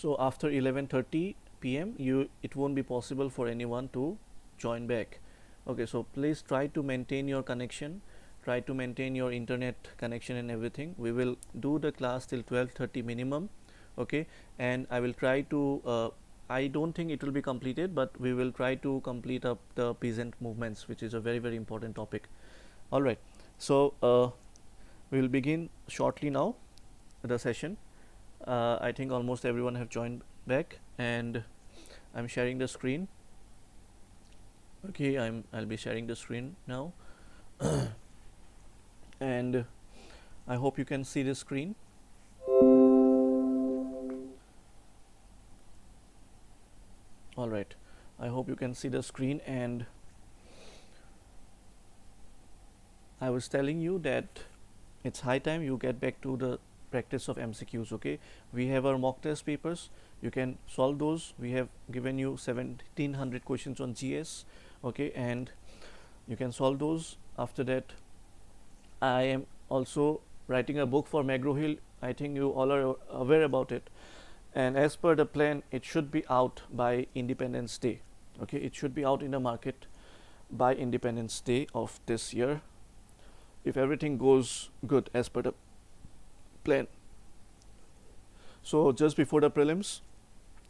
So after 11:30 p.m. it won't be possible for anyone to join back. Okay, so please try to maintain your connection, try to maintain your internet connection and everything. We will do the class till 12:30 minimum. Okay, and I will try to I don't think it will be completed, but we will try to complete up the peasant movements, which is a very very important topic. All right, so we will begin shortly now the session. I think almost everyone have joined back, and I'm sharing the screen. Okay, I'll be sharing the screen now. And I hope you can see the screen. All right, I hope you can see the screen. And I was telling you that it's high time you get back to the practice of MCQs. Okay, we have our mock test papers, you can solve those. We have given you 1700 questions on GS. Okay, and you can solve those. After that, I am also writing a book for McGraw-Hill. I think you all are aware about it, and as per the plan, it should be out by Independence Day. Okay, it should be out in the market by Independence Day of this year, if everything goes good as per the plan. So just before the prelims,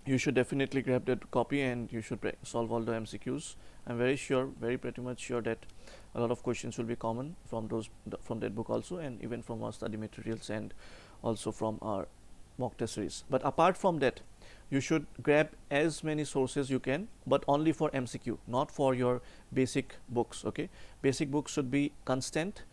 you should definitely grab that copy and you should solve all the MCQs. I'm very sure, very pretty much sure that a lot of questions will be common from from that book also, and even from our study materials, and also from our mock test series. But apart from that, you should grab as many sources you can, but only for MCQ, not for your basic books. Okay, basic books should be constant.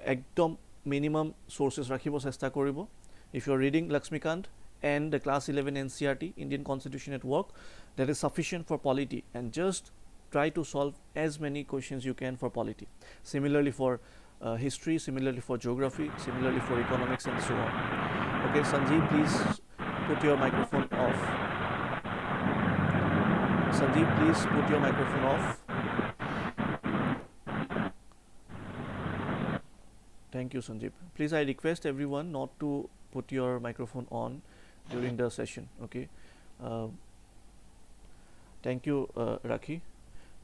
Ekdom minimum sources rakhibo chesta koribo. If you are reading Lakshmikant and the class 11 NCERT, Indian Constitution at Work, that is sufficient for polity, and just try to solve as many questions you can for polity. Similarly for history, similarly for geography, similarly for economics, and so on. Okay, Sanjeev, please put your microphone off. Sanjeev, please put your microphone off. Thank you, Sanjeev. Please, I request everyone not to put your microphone on during the session. Okay. Thank you, Rakhi.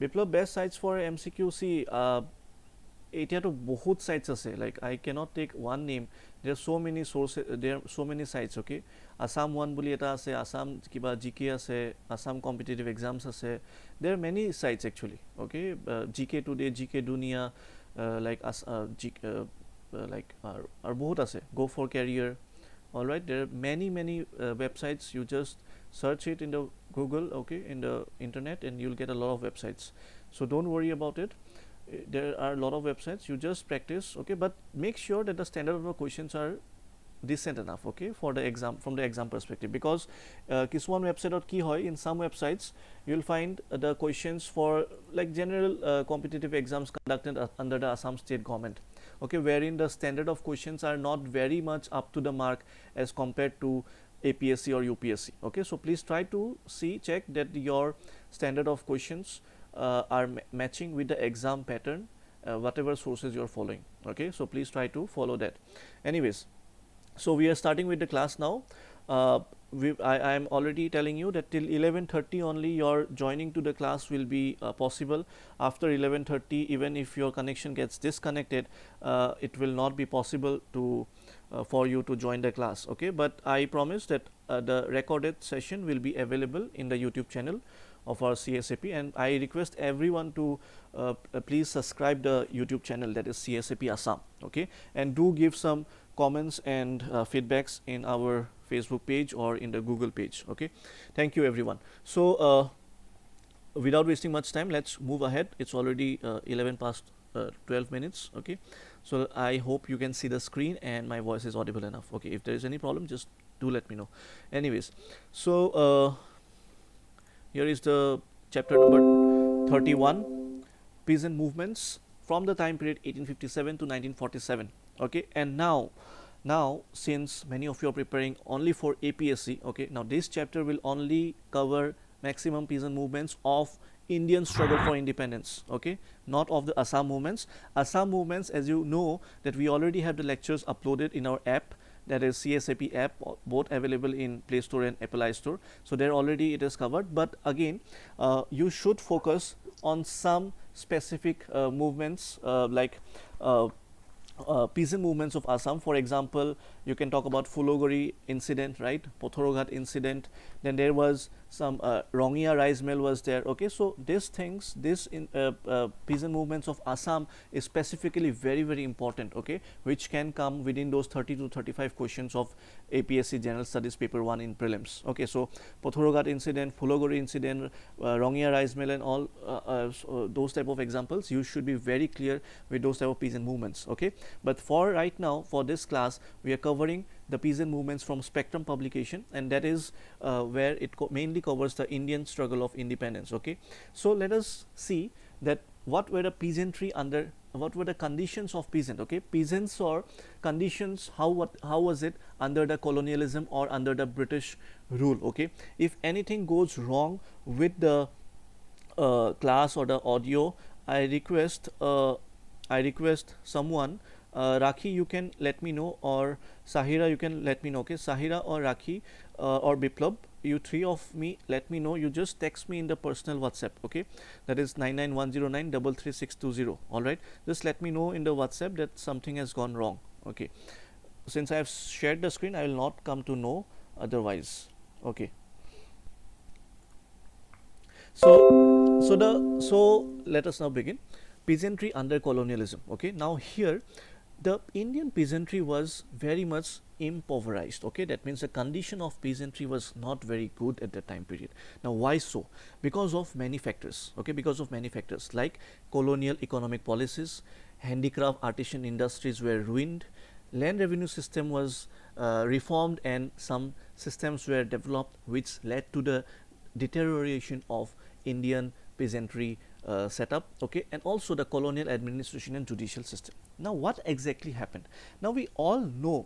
Biplab, best sites for MCQ. See, to bahut sites ase. Like, I cannot take one name. There are so many sources. There are so many sites. Okay. Assam one boli eta ase. Assam kiba GK ase. Assam competitive exams ase. There are many sites actually. Okay. GK Today, GK Dunia, like like our bahut ase. Go for Career. All right. There are many websites. You just search it in the Google, okay, in the internet, and you'll get a lot of websites. So don't worry about it. There are a lot of websites. You just practice, okay, but make sure that the standard of the questions are decent enough, okay, for the exam, from the exam perspective, because Kiswan website or ki hoy, in some websites you'll find the questions for like general competitive exams conducted under the Assam state government, okay, wherein the standard of questions are not very much up to the mark as compared to APSC or UPSC. Okay, so please try to check that your standard of questions are matching with the exam pattern, whatever sources you're following. Okay, so please try to follow that. Anyways, so we are starting with the class now. I am already telling you that till 11:30 only your joining to the class will be possible. After 11:30, even if your connection gets disconnected, it will not be possible to for you to join the class. Okay, but I promise that the recorded session will be available in the YouTube channel of our CSAP, and I request everyone to please subscribe the YouTube channel, that is CSAP Assam. Okay, and do give some comments and feedbacks in our Facebook page or in the Google page. Okay, thank you everyone. So without wasting much time, let's move ahead. It's already 11 past 12 minutes. Okay, so I hope you can see the screen and my voice is audible enough. Okay, if there is any problem, just do let me know. Anyways, so here is the chapter number 31, Peasant Movements from the time period 1857 to 1947. Okay, and now since many of you are preparing only for APSC, okay, now this chapter will only cover maximum peasant movements of Indian struggle for independence, okay, not of the Assam movements. Assam movements, as you know, that we already have the lectures uploaded in our app, that is CSAP app, both available in Play Store and Apple iStore. So there already it is covered, but again, you should focus on some specific movements, like peasant movements of Assam. For example, you can talk about Fulogori incident, right? Pothoroghat incident. Then there was some Rongia rice mill was there. Okay, so these things, this peasant movements of Assam is specifically very important. Okay, which can come within those 30 to 35 questions of APSC General Studies Paper 1 in prelims. Okay, so Pothoroghat incident, Fulogori incident, Rongia rice mill, and all so those type of examples, you should be very clear with those type of peasant movements. Okay, but for right now, for this class, we are covering the peasant movements from Spectrum publication, and that is where it mainly covers the Indian struggle of independence. Okay, so let us see that what were the peasantry under, what were the conditions of peasant. Okay, peasants or conditions, how was it under the colonialism or under the British rule. Okay, if anything goes wrong with the class or the audio, I request someone, Rakhi, you can let me know, or Sahira, you can let me know. Okay, Sahira or Rakhi or Biplab, you three of me, let me know. You just text me in the personal WhatsApp. Okay, that is 99109333620. All right, just let me know in the WhatsApp that something has gone wrong. Okay, since I have shared the screen, I will not come to know otherwise. Okay, so let us now begin. Peasantry under colonialism. Okay, now here the Indian peasantry was very much impoverished. Okay, that means the condition of peasantry was not very good at that time period. Now why so? Because of many factors. Okay, because of many factors like colonial economic policies, handicraft artisan industries were ruined, land revenue system was reformed, and some systems were developed which led to the deterioration of Indian peasantry setup. Okay, and also the colonial administration and judicial system. Now what exactly happened? Now we all know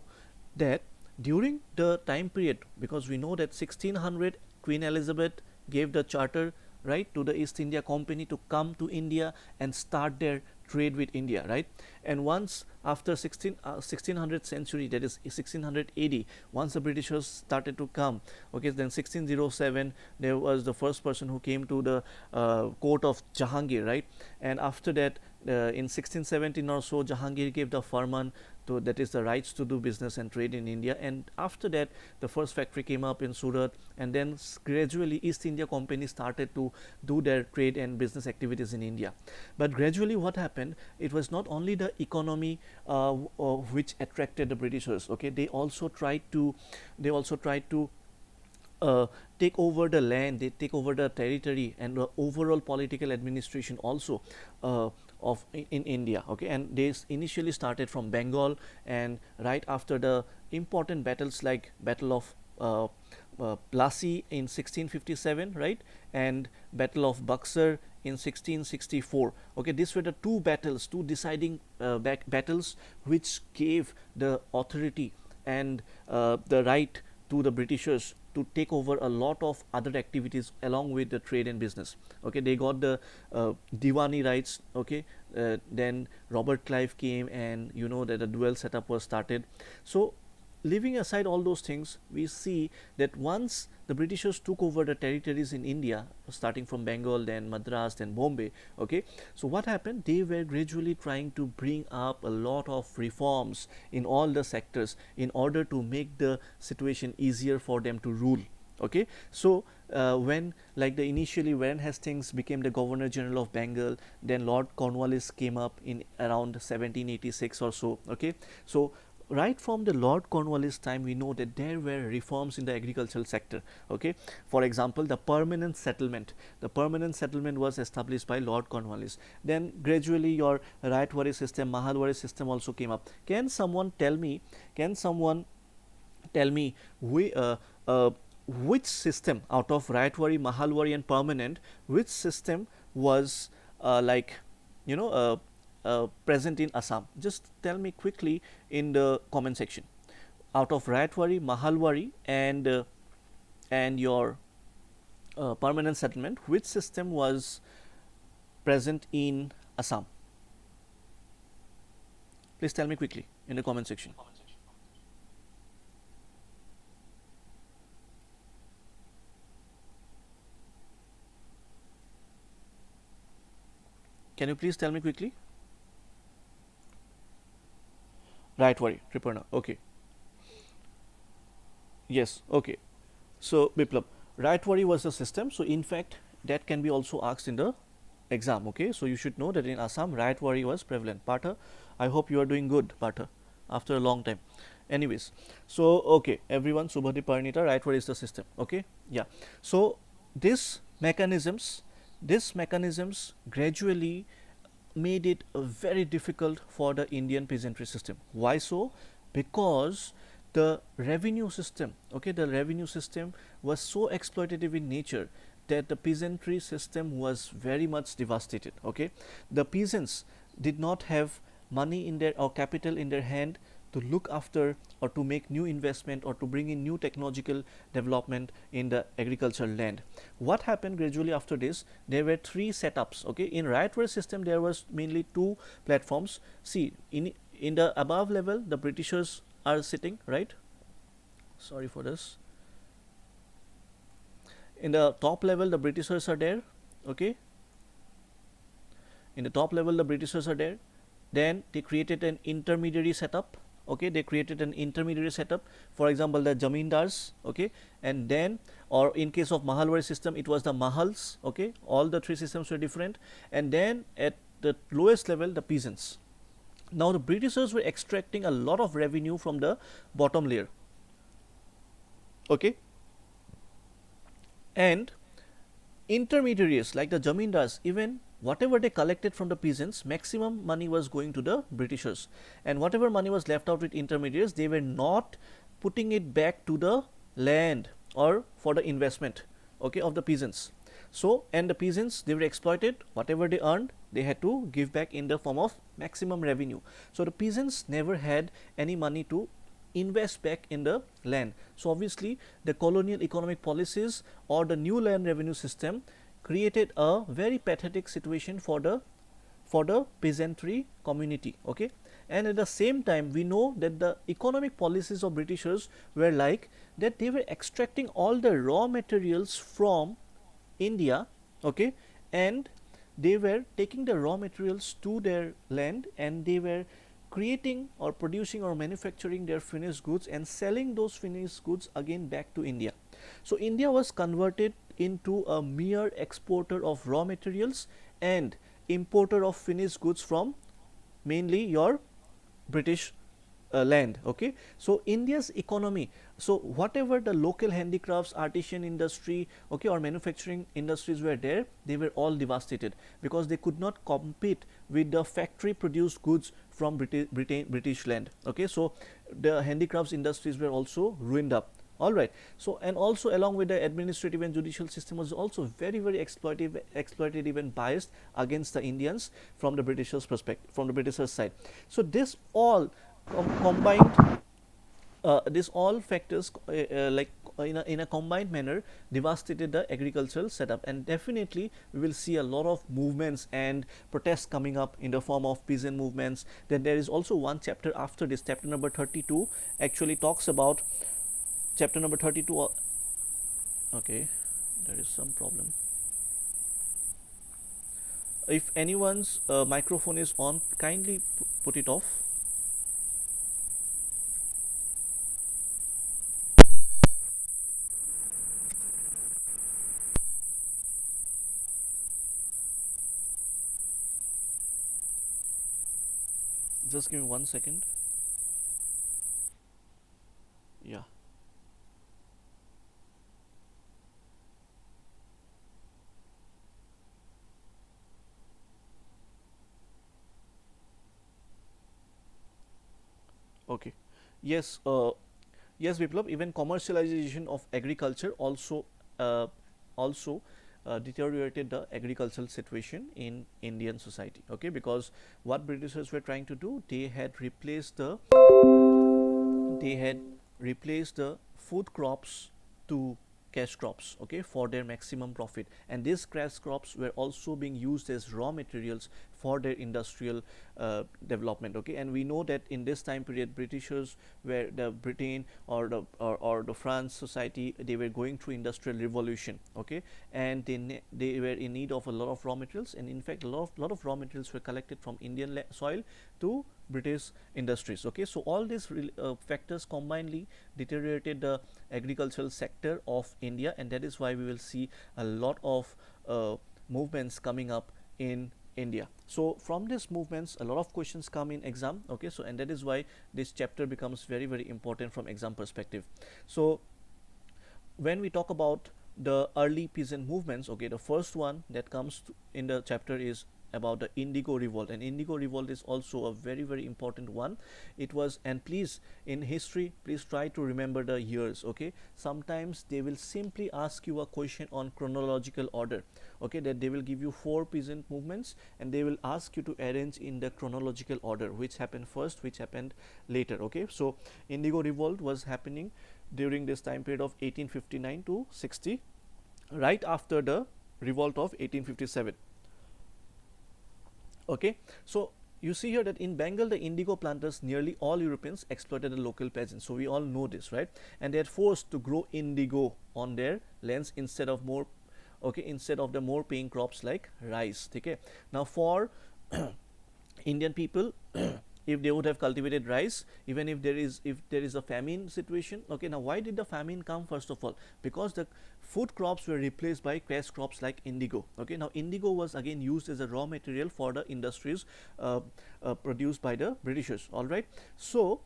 that during the time period, because we know that 1600 Queen Elizabeth gave the charter, right, to the East India Company to come to India and start their trade with India, right? And once after 1600th century, that is 1600 AD, once the Britishers started to come, okay, then 1607 there was the first person who came to the court of Jahangir, right? And after that, in 1617 or so, Jahangir gave the farman to, that is the rights to do business and trade in India. And after that, the first factory came up in Surat, and then gradually East India Company started to do their trade and business activities in India. But gradually what happened, it was not only the economy which attracted the Britishers. Okay, they also tried to uh, take over the land, they take over the territory and the overall political administration also of in India. Okay, and they initially started from Bengal, and right after the important battles like Battle of Plassey in 1657, right, and Battle of Buxar in 1664. Okay, these were the two battles, two deciding battles which gave the authority and the right to the Britishers to take over a lot of other activities along with the trade and business. Okay, they got the Diwani rights. Okay, then Robert Clive came, and you know that the dual setup was started. So leaving aside all those things, we see that once the Britishers took over the territories in India, starting from Bengal, then Madras, then Bombay. Okay, so what happened? They were gradually trying to bring up a lot of reforms in all the sectors in order to make the situation easier for them to rule. Okay, so when like the initially Warren Hastings became the Governor General of Bengal, then Lord Cornwallis came up in around 1786 or so. Okay, so right from the Lord Cornwallis time, we know that there were reforms in the agricultural sector. Okay, for example, the permanent settlement. The permanent settlement was established by Lord Cornwallis. Then gradually your Rayatwari system, Mahalwari system also came up. Can someone tell me? Can someone tell me which system out of Rayatwari, Mahalwari, and permanent, which system was like you know present in Assam? Just tell me quickly in the comment section. Out of Rayatwari, Mahalwari, and your permanent settlement, which system was present in Assam? Please tell me quickly in the comment section. Can you please tell me quickly? Raitwari, Tripurna. Okay. Yes. Okay. So Biplab, Raitwari was the system. So in fact, that can be also asked in the exam. Okay. So you should know that in Assam, Raitwari was prevalent. Partha, I hope you are doing good, Partha, after a long time. Anyways, so okay, everyone, Subhati Parnita, Raitwari is the system. Okay. Yeah. So this mechanisms, these mechanisms gradually made it very difficult for the Indian peasantry system. Why so? Because the revenue system, okay, the revenue system was so exploitative in nature that the peasantry system was very much devastated. Okay, the peasants did not have money in their or capital in their hand to look after or to make new investment or to bring in new technological development in the agricultural land. What happened gradually after this? There were three setups. Okay, in Riotware system there was mainly two platforms. See, in the above level the Britishers are sitting, right? Sorry for this. In the top level the Britishers are there. Okay, in the top level the Britishers are there. Then they created an intermediary setup. Okay, they created an intermediary setup, for example the jamindars. Okay, and then, or in case of Mahalwari system it was the mahals. Okay, all the three systems were different. And then at the lowest level the peasants. Now the Britishers were extracting a lot of revenue from the bottom layer. Okay, and intermediaries like the jamindars, even whatever they collected from the peasants, maximum money was going to the Britishers, and whatever money was left out with intermediaries, they were not putting it back to the land or for the investment, okay, of the peasants. So, and the peasants, they were exploited. Whatever they earned, they had to give back in the form of maximum revenue. So the peasants never had any money to invest back in the land. So obviously the colonial economic policies or the new land revenue system created a very pathetic situation for the peasantry community. Okay, and at the same time we know that the economic policies of Britishers were like that they were extracting all the raw materials from India. Okay, and they were taking the raw materials to their land and they were creating or producing or manufacturing their finished goods and selling those finished goods again back to India. So India was converted into a mere exporter of raw materials and importer of finished goods from mainly your British land. Okay, so India's economy, so whatever the local handicrafts, artisan industry, okay, or manufacturing industries were there, they were all devastated because they could not compete with the factory produced goods from British land. Okay, so the handicrafts industries were also ruined up. All right, so and also along with the administrative and judicial system was also very exploitative and biased against the Indians from the Britishers perspective, from the Britishers side. So this all combined, these all factors like in a combined manner devastated the agricultural setup, and definitely we will see a lot of movements and protests coming up in the form of peasant movements. Then there is also one chapter after this, chapter number 32 actually talks about chapter number 32. Okay, there is some problem. If anyone's microphone is on, kindly put it off. Just give me 1 second. Yeah. Okay. Yes. Yes, Viplab. Even commercialization of agriculture also deteriorated the agricultural situation in Indian society. Okay, because what Britishers were trying to do, they had replaced the food crops to cash crops, okay, for their maximum profit, and these cash crops were also being used as raw materials for their industrial development. Okay, and we know that in this time period, Britishers were the Britain or the France society, they were going through industrial revolution. Okay, and they were in need of a lot of raw materials, and in fact, a lot of raw materials were collected from Indian soil to British industries. Okay, so all these factors combinedly deteriorated the agricultural sector of India, and that is why we will see a lot of movements coming up in India. So from these movements, a lot of questions come in exam. Okay, so and that is why this chapter becomes very important from exam perspective. So when we talk about the early peasant movements, okay, the first one that comes in the chapter is about the Indigo Revolt, and Indigo Revolt is also a very important one. It was, and please in history, please try to remember the years. Okay, sometimes they will simply ask you a question on chronological order. Okay, that they will give you 4 peasant movements and they will ask you to arrange in the chronological order, which happened first, which happened later. Okay, so Indigo Revolt was happening during this time period of 1859 to 60, right after the revolt of 1857. Okay, so you see here that in Bengal, the indigo planters, nearly all Europeans, exploited the local peasants. So we all know this, right? And they are forced to grow indigo on their lands instead of more, okay, instead of the more paying crops like rice. Okay, now for Indian people, if they would have cultivated rice, even if there is a famine situation. Okay, now why did the famine come? First of all, because the food crops were replaced by cash crops like indigo. Okay, now indigo was again used as a raw material for the industries produced by the Britishers. All right, so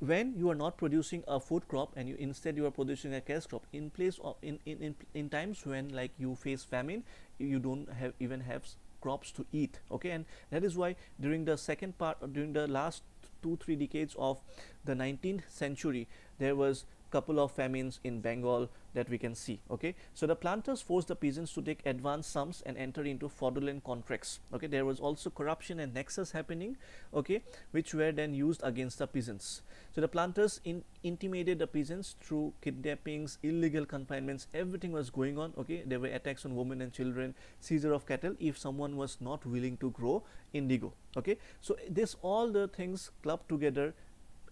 when you are not producing a food crop and you are producing a cash crop, in place of in times when like you face famine, you don't have crops to eat. Okay, and that is why during the second part, during the last 2-3 decades of the 19th century, there was couple of famines in Bengal that we can see. Okay, so the planters forced the peasants to take advance sums and enter into fraudulent contracts. Okay, there was also corruption and nexus happening, okay, which were then used against the peasants. So the planters intimidated the peasants through kidnappings, illegal confinements, everything was going on. Okay, there were attacks on women and children, seizure of cattle if someone was not willing to grow indigo. Okay, so this all the things clubbed together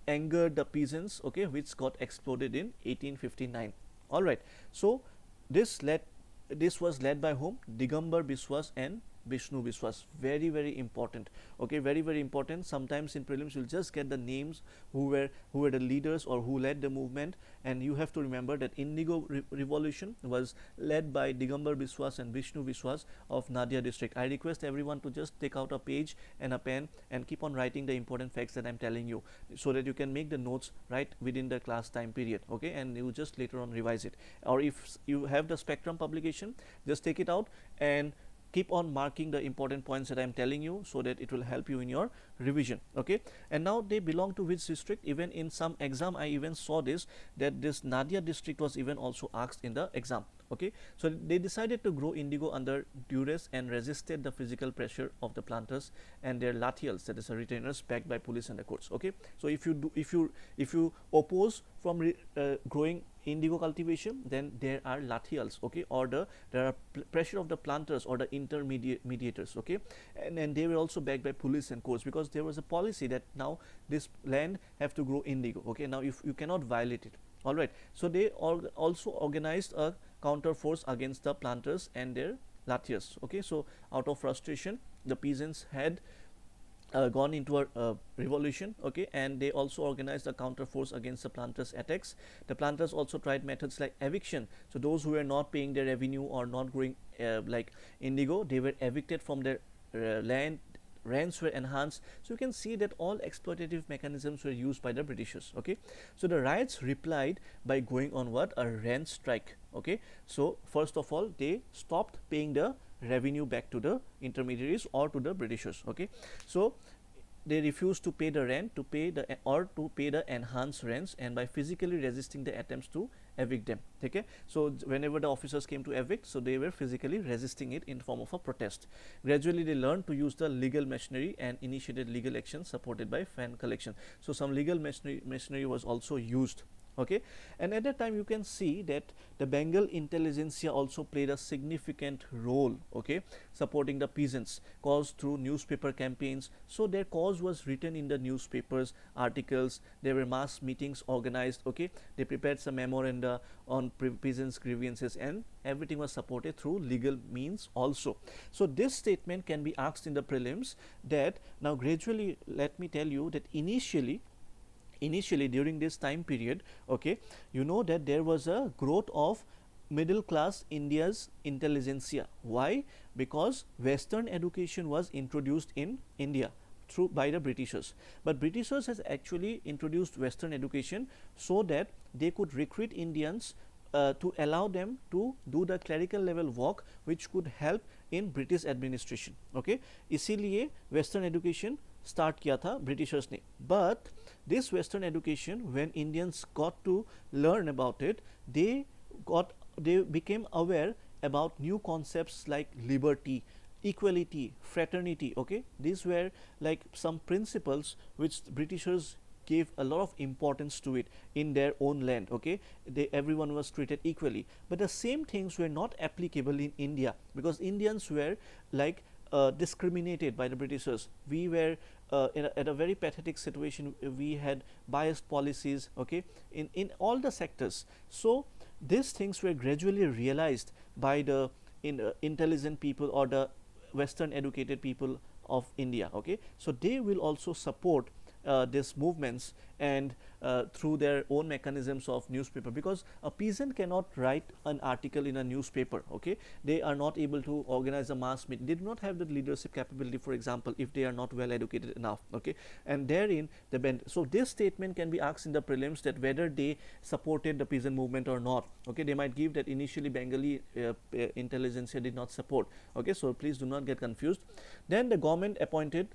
angered the peasants, okay, which got exploded in 1859. All right, so this was led by whom? Digambar Biswas and Vishnu Biswas. Very important. Okay, very important. Sometimes in prelims you'll just get the names who were the leaders or who led the movement, and you have to remember that Indigo Revolution was led by Digambar Biswas and Vishnu Biswas of Nadia district. I request everyone to just take out a page and a pen and keep on writing the important facts that I'm telling you, so that you can make the notes right within the class time period. Okay, and you just later on revise it, or if you have the Spectrum publication, just take it out and keep on marking the important points that I am telling you, so that it will help you in your revision. Okay, and now they belong to which district? Even in some exam I even saw this, that this Nadia district was even also asked in the exam. Okay, so they decided to grow indigo under duress and resisted the physical pressure of the planters and their lathials, that is retainers backed by police and the courts. Okay, so if you oppose from growing indigo cultivation, then there are lathials, okay, or there are pressure of the planters or the intermediators. Okay, and they were also backed by police and courts, because there was a policy that now this land have to grow indigo. Okay, now if you cannot violate it. All right, so they also organized a counter force against the planters and their lathiers. Okay, so out of frustration, the peasants had gone into a revolution. Okay, and they also organized a counter force against the planters' attacks. The planters also tried methods like eviction. So those who were not paying their revenue or not growing like indigo, they were evicted from their land. Rents were enhanced. So you can see that all exploitative mechanisms were used by the Britishers. Okay, so the riots replied by going on what? A rent strike. Okay, so first of all, they stopped paying the revenue back to the intermediaries or to the Britishers. Okay, so they refused to pay the rent, to pay the enhanced rents, and by physically resisting the attempts to evict them. Okay, so whenever the officers came to evict, so they were physically resisting it in form of a protest. Gradually they learned to use the legal machinery and initiated legal action supported by fan collection. So some legal machinery was also used. Okay, and at that time you can see that the Bengal intelligentsia also played a significant role, okay, supporting the peasants cause through newspaper campaigns. So their cause was written in the newspapers, articles, there were mass meetings organized, okay, they prepared some memoranda on peasants grievances, and everything was supported through legal means also. So this statement can be asked in the prelims, that now gradually, let me tell you that initially during this time period, okay, you know that there was a growth of middle class India's intelligentsia. Why? Because Western education was introduced in India through by the Britishers, but Britishers has actually introduced Western education so that they could recruit Indians to allow them to do the clerical level work which could help in British administration. Okay, इसीलिए Western education start किया था Britishers ने. But this Western education, when Indians got to learn about it, they became aware about new concepts like liberty, equality, fraternity. Okay, these were like some principles which Britishers gave a lot of importance to it in their own land. Okay, everyone was treated equally, but the same things were not applicable in India, because Indians were like discriminated by the Britishers. We were at a very pathetic situation. We had biased policies, okay, in all the sectors. So these things were gradually realized by the intelligent people or the Western educated people of India. Okay, so they will also support these movements, and through their own mechanisms of newspaper, because a peasant cannot write an article in a newspaper. Okay, they are not able to organize a mass meeting, they do not have the leadership capability, for example, if they are not well educated enough. Okay, and therein the bend. So this statement can be asked in the prelims, that whether they supported the peasant movement or not. Okay, they might give that initially Bengali intelligentsia did not support. Okay, so please do not get confused. Then the government appointed,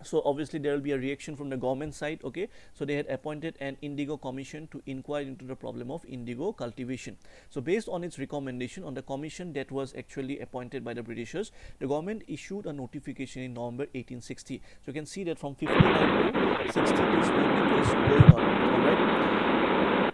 so obviously there will be a reaction from the government side. Okay, so they had appointed an Indigo commission to inquire into the problem of indigo cultivation. So based on its recommendation, on the commission that was actually appointed by the Britishers, the government issued a notification in November 1860. So you can see that from 59 to 60 this movement was going on. All right,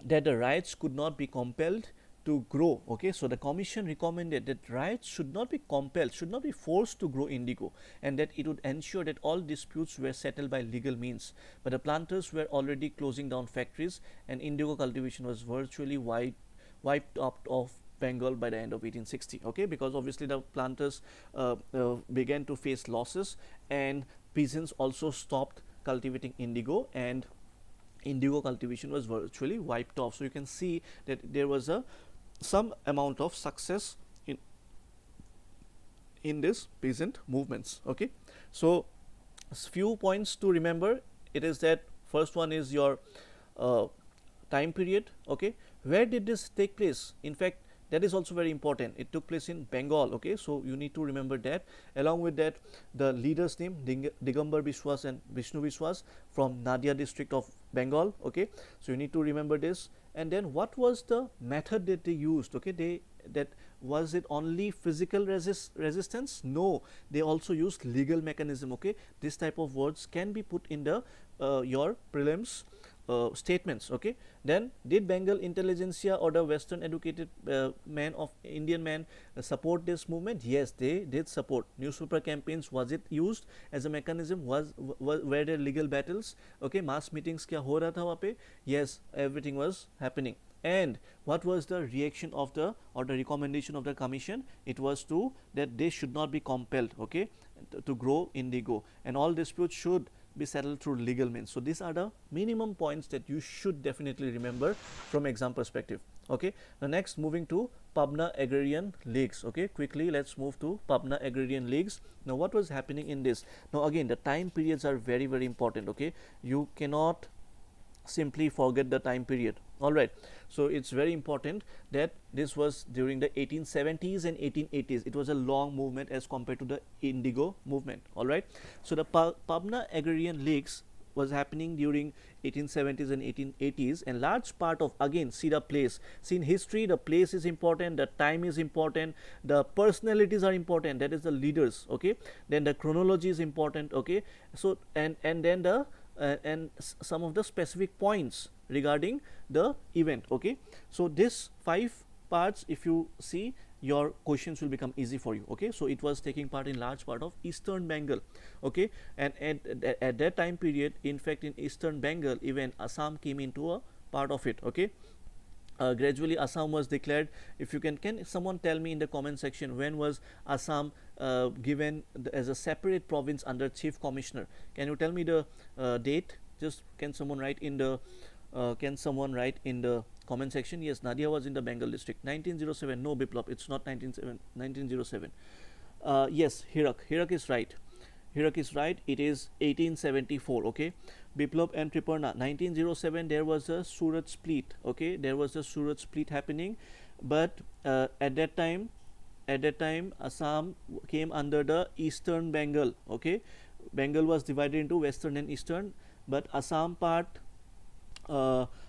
that the riots could not be compelled to grow. Okay, so the commission recommended that riots should not be compelled, should not be forced to grow indigo, and that it would ensure that all disputes were settled by legal means. But the planters were already closing down factories, and indigo cultivation was virtually wiped out of Bengal by the end of 1860. Okay, because obviously the planters began to face losses, and peasants also stopped cultivating indigo, and indigo cultivation was virtually wiped off. So you can see that there was some amount of success in this peasant movements. Okay, so few points to remember. It is that first one is your time period. Okay, where did this take place? In fact, that is also very important. It took place in Bengal. Okay, so you need to remember that. Along with that, the leader's name Digambar Biswas and Vishnu Biswas from Nadia district of Bengal. Okay, so you need to remember this. And then what was the method that they used? Okay, that was it only physical resistance? No, they also used legal mechanism. Okay, this type of words can be put in the your prelims statements. Okay, then did Bengal intelligentsia or the Western educated men of Indian men support this movement? Yes, they did support. Newspaper campaigns, was it used as a mechanism? Were there legal battles? Okay, mass meetings kya ho raha tha wahan pe? Yes, everything was happening. And what was the reaction of the recommendation of the commission? It was to that they should not be compelled, okay, to grow indigo, and all disputes should be settled through legal means. So these are the minimum points that you should definitely remember from exam perspective. Okay, the next, moving to Pabna Agrarian Leagues. Okay, quickly let's move to Pabna Agrarian Leagues. Now what was happening in this? Now again, the time periods are very, very important. Okay, you cannot simply forget the time period. All right, so it's very important that this was during the 1870s and 1880s. It was a long movement as compared to the indigo movement. All right, so the Pabna Agrarian Leagues was happening during 1870s and 1880s, and large part of, again, see the place. See, in history the place is important, the time is important, the personalities are important, that is the leaders. Okay, then the chronology is important. Okay, so and then the and some of the specific points regarding the event. Okay, so this 5 parts, if you see, your questions will become easy for you. Okay, so it was taking part in large part of eastern Bengal. Okay, and at that time period, in fact, in eastern Bengal, even Assam came into a part of it. Okay, gradually Assam was declared. If you can someone tell me in the comment section, when was Assam given as a separate province under chief commissioner? Can you tell me the date? Just can someone write in the comment section? Yes, Nadia was in the Bengal district. 1907. No, Biplop, it's not 1907. Yes, Hirak is right. Hirak is right. It is 1874. Okay, Biplop and Triparna. 1907. There was a Surat split. Okay, there was a Surat split happening, but at that time, Assam came under the Eastern Bengal. Okay, Bengal was divided into Western and Eastern, but Assam part.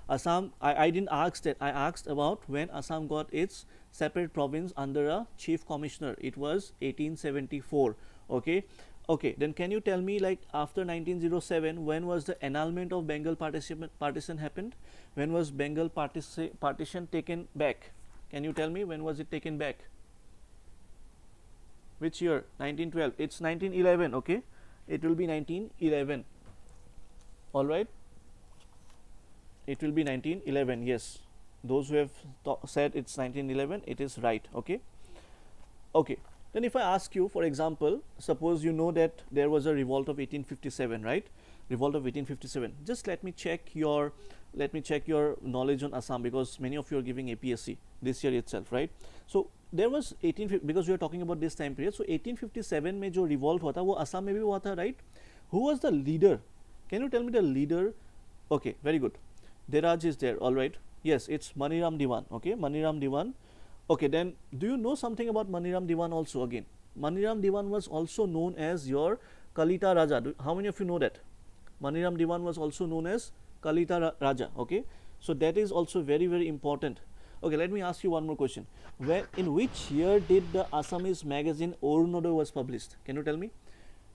Assam, I didn't ask that. I asked about when Assam got its separate province under a chief commissioner. It was 1874. Okay, okay, then can you tell me, like, after 1907, when was the annulment of Bengal partition happened? When was Bengal partition taken back? Can you tell me when was it taken back? Which year? 1912. It's 1911. Okay, it will be 1911. All right, it will be 1911. Yes, those who have said it's 1911, it is right. Okay, okay. Then if I ask you, for example, suppose you know that there was a revolt of 1857, right? Revolt of 1857. Just let me check your knowledge on Assam, because many of you are giving APSC this year itself, right? So there was 18, because we are talking about this time period. So 1857 में जो revolt हुआ था वो Assam में भी हुआ था, right? Who was the leader? Can you tell me the leader? Okay, very good. Deraj is there. All right. Yes, it's Maniram Diwan. Okay, Maniram Diwan. Okay, then do you know something about Maniram Diwan also? Again, Maniram Diwan was also known as your Kalita Raja. How many of you know that? Maniram Diwan was also known as Kalita Raja. Okay, so that is also very, very important. Okay, let me ask you one more question. In which year did the Assamese magazine Orunodoy was published? Can you tell me?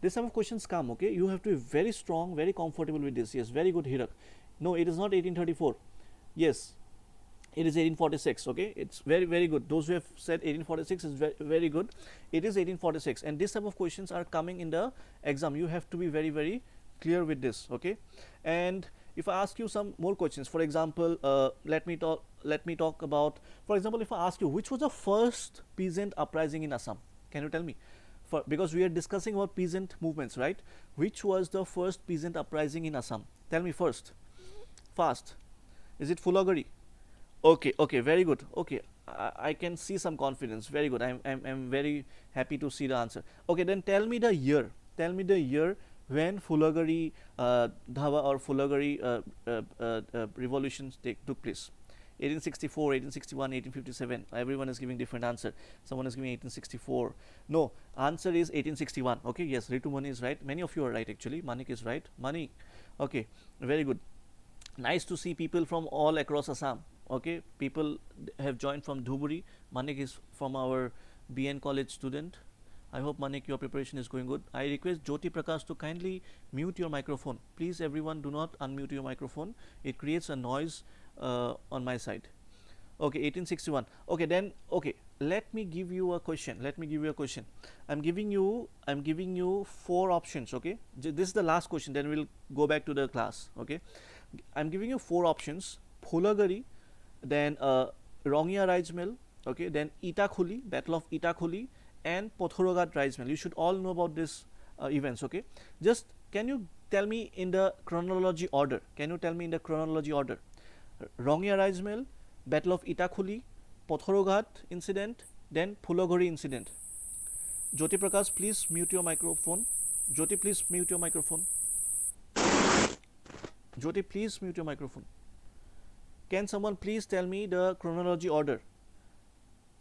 This type of questions come. Okay, you have to be very strong, very comfortable with this. Yes, very good, Hirak. No, it is not 1834. Yes, it is 1846. Okay, it's very, very good. Those who have said 1846 is very, very good. It is 1846, and this type of questions are coming in the exam. You have to be very, very clear with this. Okay, and if I ask you some more questions, for example, let me talk about, for example, if I ask you, which was the first peasant uprising in Assam? Can you tell me? Because we are discussing about peasant movements, right? Which was the first peasant uprising in Assam? Tell me first. Fast. Is it Fulagari? Okay, okay, very good. Okay, I can see some confidence. Very good. I'm very happy to see the answer. Okay, then tell me the year. Tell me the year when Fulagari Dhava or Fulagari revolutions took place. 1864, 1861, 1857. Everyone is giving different answer. Someone is giving 1864. No, answer is 1861. Okay, yes, Ritu Mani is right. Many of you are right actually. Manik is right. Manik. Okay, very good. Nice to see people from all across Assam. Okay, people have joined from Dhuburi. Manik is from our BN college student. I hope, Manik, your preparation is going good. I request Jyoti Prakash to kindly mute your microphone. Please, everyone, do not unmute your microphone. It creates a noise on my side. Okay, 1861. Okay, then, okay, let me give you a question. I'm giving you 4 options. Okay, this is the last question. Then we'll go back to the class. Okay, I'm giving you 4 options: Phulagari, then Rongia Rice Mill. Okay, then Itakhuli, Battle of Itakhuli, and Pothorogat Rice Mill. You should all know about these events. Okay, just can you tell me in the chronology order? Rongia Rice Mill, Battle of Itakhuli, Pothorogat incident, then Phulagari incident. Jyoti Prakash, please mute your microphone. Jyoti, please mute your microphone. Jyoti, please mute your microphone. Can someone please tell me the chronology order?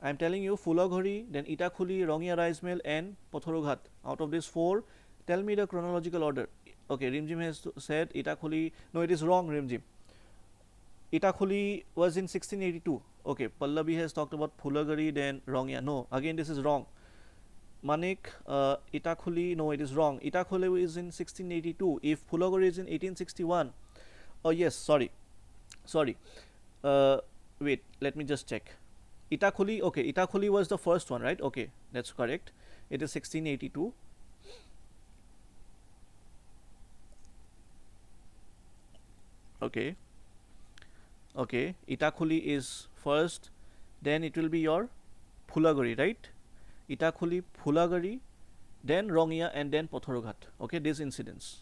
I am telling you Phulagari, then Itakhuli, Rongia Rice Mill, and Pothoroghat. Out of these 4, tell me the chronological order. Okay, Rimjim has said Itakhuli. No, it is wrong, Rimjim. Itakhuli was in 1682. Okay, Pallavi has talked about Phulagari, then Rongia. No, again this is wrong. Manik, Itakhuli, no, it is wrong. Itakhuli is in 1682. If Phulagari is in 1861, oh yes, sorry. sorry, wait, let me just check. Itakuli, okay, Itakuli was the first one, right? Okay, that's correct. It is 1682. Okay, okay, Itakuli is first, then it will be your Phulagari, right? Itakuli, Phulagari, then Rongia, and then Pothoroghat. Okay, these incidents.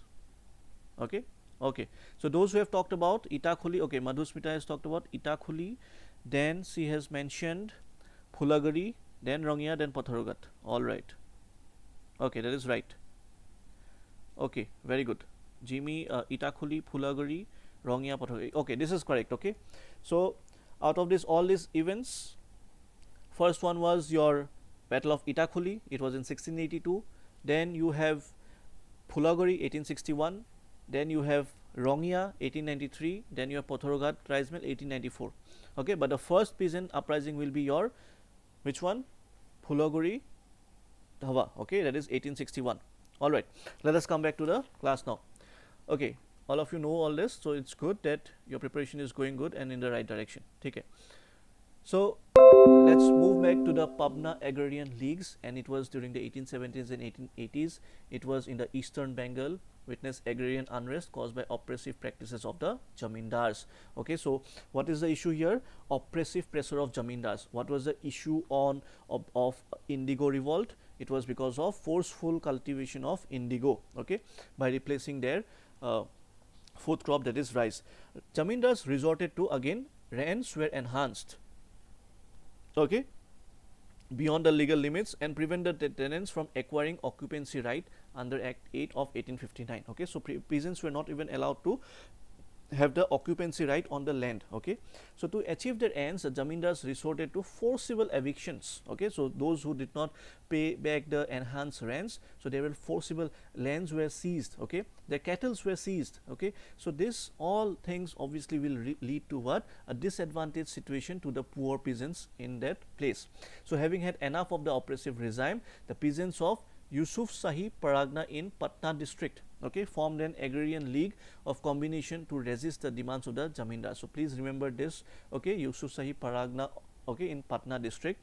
Okay, okay. So those who have talked about Itakuli, okay, Madhusmita has talked about Itakuli, then she has mentioned Phulagari, then Rongia, then Pothoroghat. All right. Okay, that is right. Okay, very good. Jimmy, Itakuli, Phulagari, Rongia, Pothoroghat. Okay, this is correct. Okay, so out of this, all these events, first one was your Battle of Itakuli. It was in 1682. Then you have Phulagari 1861. Then you have Rongia 1893. Then you have Pothoroghat Tribesmen 1894. Okay, but the first peasant uprising will be your which one? Phulagari Dhava. Okay, that is 1861. All right, let us come back to the class now. Okay, all of you know all this, so it's good that your preparation is going good and in the right direction. Okay, so let's move back to the Pabna agrarian leagues, and it was during the 1870s and 1880s. It was in the eastern Bengal, witnessed agrarian unrest caused by oppressive practices of the jamindars. Okay, so what is the issue here? Oppressive pressure of jamindars. What was the issue of Indigo Revolt? It was because of forceful cultivation of indigo, okay, by replacing their food crop, that is rice. Jamindars resorted to, again, rents were enhanced, okay, beyond the legal limits, and prevented the tenants from acquiring occupancy right under Act 8 of 1859. Okay, so peasants were not even allowed to have the occupancy right on the land. Okay, so to achieve their ends, the jamindars resorted to forcible evictions. Okay, so those who did not pay back the enhanced rents, so they were forcible, lands were seized. Okay, their cattle were seized. Okay, so this all things obviously will lead to what? A disadvantaged situation to the poor peasants in that place. So having had enough of the oppressive regime, the peasants of Yusuf Sahi Paragna in Patna district, okay, formed an agrarian league of combination to resist the demands of the jamindar. So please remember this, okay, Yusuf Sahi Paragna, okay, in Patna district,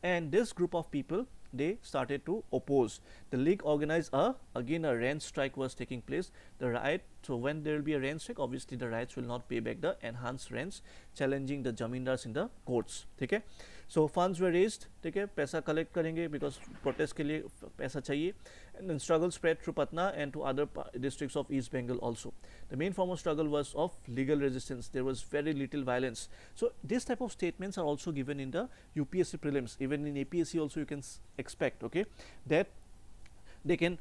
and this group of people, they started to oppose. The league organized again a rent strike was taking place. The riot, so when there will be a rent strike, obviously the riots will not pay back the enhanced rents, challenging the jamindars in the courts. Okay, so funds were raised, ठीक है, पैसा collect करेंगे because protest के लिए पैसा चाहिए, and then struggle spread through Patna and to other districts of East Bengal also. The main form of struggle was of legal resistance. There was very little violence. So this type of statements are also given in the UPSC prelims. Even in APSC also you can expect, okay, that they can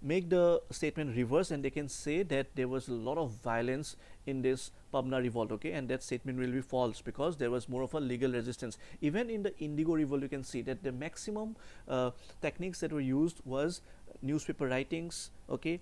make the statement reverse, and they can say that there was a lot of violence in this Pabna revolt, okay, and that statement will be false because there was more of a legal resistance. Even in the Indigo revolt, you can see that the maximum techniques that were used was newspaper writings, okay,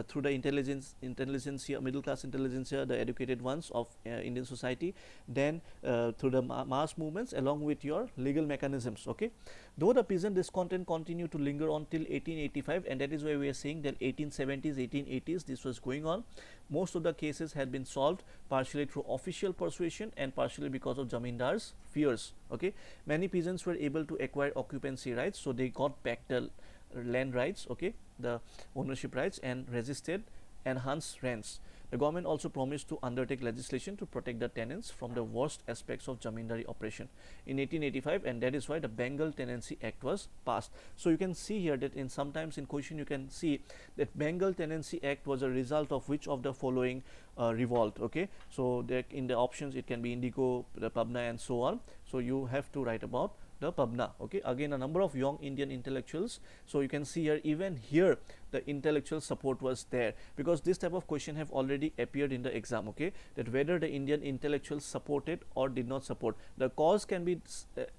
through the intelligentsia, middle class intelligentsia, the educated ones of Indian society, then through the mass movements along with your legal mechanisms. Okay, though the peasant discontent continued to linger on till 1885, and that is why we are saying that 1870s, 1880s this was going on. Most of the cases had been solved partially through official persuasion and partially because of jamindars' fears. Okay, many peasants were able to acquire occupancy rights, so they got back the land rights, okay, the ownership rights, and resisted enhanced rents. The government also promised to undertake legislation to protect the tenants from the worst aspects of jamindari oppression in 1885, and that is why the Bengal Tenancy Act was passed. So you can see here that in sometimes in question you can see that Bengal Tenancy Act was a result of which of the following revolt. Okay, so there in the options it can be Indigo, the Pabna, and so on. So you have to write about the Pabna. Okay, again a number of young Indian intellectuals. So you can see here, even here the intellectual support was there, because this type of question have already appeared in the exam. Okay, that whether the Indian intellectuals supported or did not support. The cause can be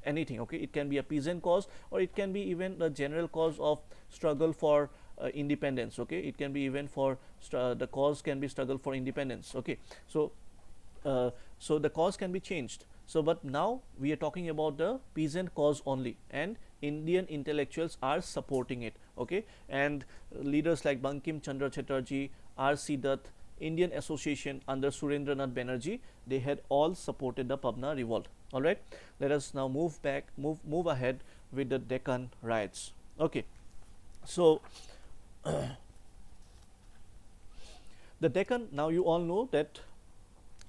anything. Okay, it can be a peasant cause, or it can be even the general cause of struggle for independence. Okay, it can be even for the cause can be struggle for independence. Okay, so so the cause can be changed. So but now we are talking about the peasant cause only, and Indian intellectuals are supporting it. Okay, and leaders like Bankim Chandra Chatterjee, R.C. Dutt, Indian Association under Surendranath Banerjee, they had all supported the Pabna revolt. All right, let us now move ahead with the Deccan riots. Okay, so the Deccan, now you all know that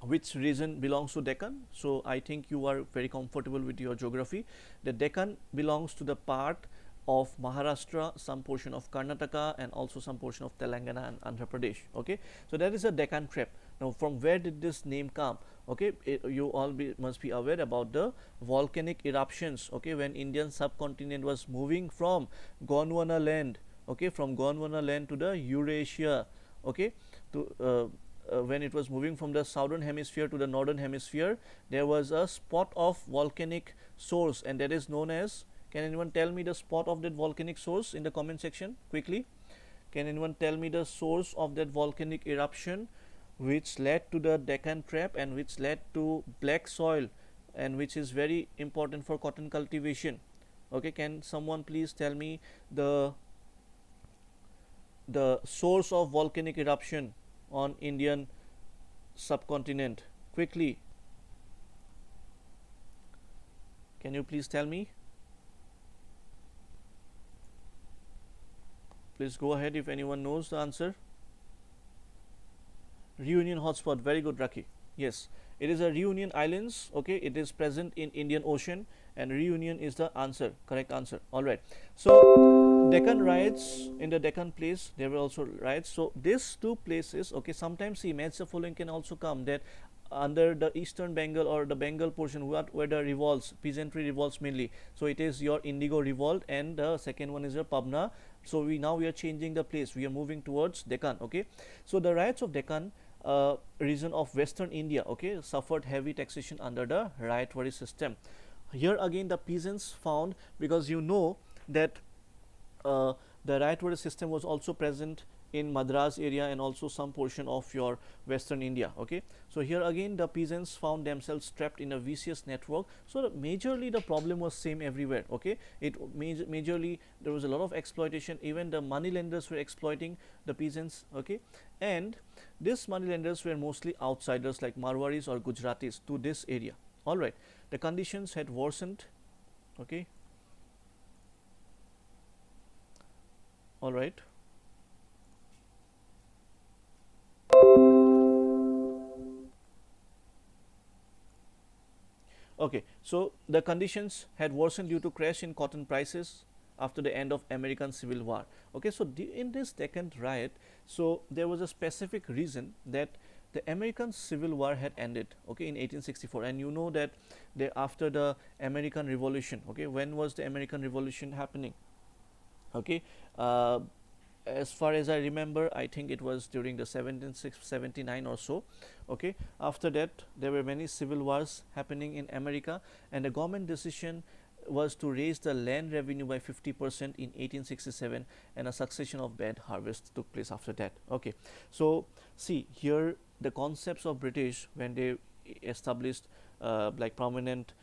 which region belongs to Deccan. So I think you are very comfortable with your geography. The Deccan belongs to the part of Maharashtra, some portion of Karnataka, and also some portion of Telangana and Andhra Pradesh. Okay, so that is a Deccan trape. Now, from where did this name come? Okay, you all must be aware about the volcanic eruptions. Okay, when Indian subcontinent was moving from Gondwana land, okay, from Gondwana land to the Eurasia, okay, to when it was moving from the southern hemisphere to the northern hemisphere, there was a spot of volcanic source, and that is known as, can anyone tell me the spot of that volcanic source in the comment section quickly? Can anyone tell me the source of that volcanic eruption which led to the Deccan trape and which led to black soil and which is very important for cotton cultivation? Okay, can someone please tell me the source of volcanic eruption on Indian subcontinent quickly? Can you please tell me? Please go ahead if anyone knows the answer. Reunion hotspot, very good, Raki. Yes, it is a Reunion Islands. Okay, it is present in Indian Ocean, and Reunion is the answer, correct answer. All right, so Deccan riots, in the Deccan place there were also riots. So these two places, okay, sometimes the image of following can also come, that under the eastern Bengal or the Bengal portion where the revolts, peasantry revolts mainly. So it is your Indigo Revolt, and the second one is your Pabna. So we are changing the place, we are moving towards Deccan. Okay, so the riots of Deccan region of western India, okay, suffered heavy taxation under the riotwary system. Here again the peasants found, because you know that the riotwary system was also present in Madras area and also some portion of your western India. Okay, so here again the peasants found themselves trapped in a vicious network. So majorly the problem was same everywhere. Okay, it majorly there was a lot of exploitation, even the money lenders were exploiting the peasants. Okay, and these money lenders were mostly outsiders like Marwaris or Gujaratis to this area. All right, the conditions had worsened. Okay, all right. Okay, so the conditions had worsened due to crash in cotton prices after the end of American Civil War. Okay, so in this Deccan riot, so there was a specific reason that the American Civil War had ended, okay, in 1864, and you know that after the American Revolution, okay, when was the American Revolution happening? Okay, as far as I remember, I think it was during the 1779 or so. Okay, after that there were many civil wars happening in America, and the government decision was to raise the land revenue by 50% in 1867, and a succession of bad harvests took place after that. Okay, so see here the concepts of British when they established like permanent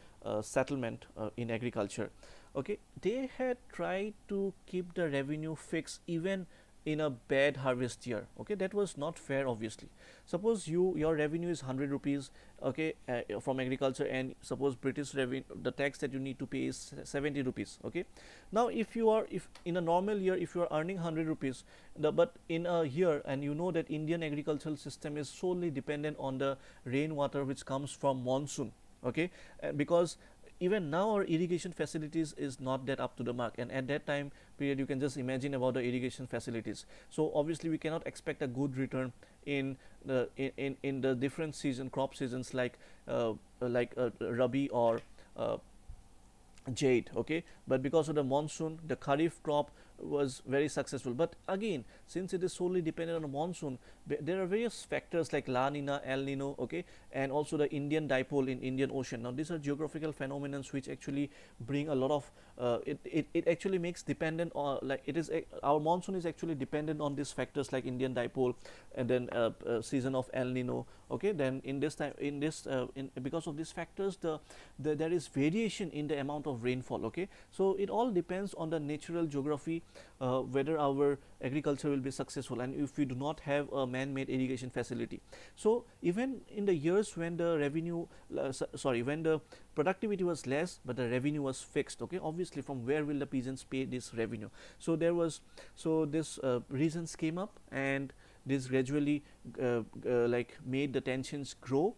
settlement in agriculture. Okay, they had tried to keep the revenue fixed even in a bad harvest year. Okay, that was not fair. Obviously, suppose your revenue is 100 rupees, okay, from agriculture, and suppose British revenue, the tax that you need to pay is 70 rupees. Okay, now if in a normal year if you are earning 100 rupees, but in a year, and you know that Indian agricultural system is solely dependent on the rainwater which comes from monsoon. Okay, because even now our irrigation facilities is not that up to the mark, and at that time period you can just imagine about the irrigation facilities. So obviously we cannot expect a good return in the different crop seasons like Rabi or jade. Okay, but because of the monsoon the kharif crop was very successful. But again, since it is solely dependent on the monsoon, there are various factors like La Nina, El Nino, okay, and also the Indian dipole in Indian Ocean. Now these are geographical phenomena which actually bring a lot of it actually makes dependent on, like, it is our monsoon is actually dependent on these factors like Indian dipole, and then season of El Nino. Okay, then in this time because of these factors there is variation in the amount of rainfall. Okay, so it all depends on the natural geography whether our agriculture will be successful, and if we do not have a man-made irrigation facility. So even in the years when the revenue when the productivity was less but the revenue was fixed, okay, obviously from where will the peasants pay this revenue? So there was, so this reasons came up, and this gradually like made the tensions grow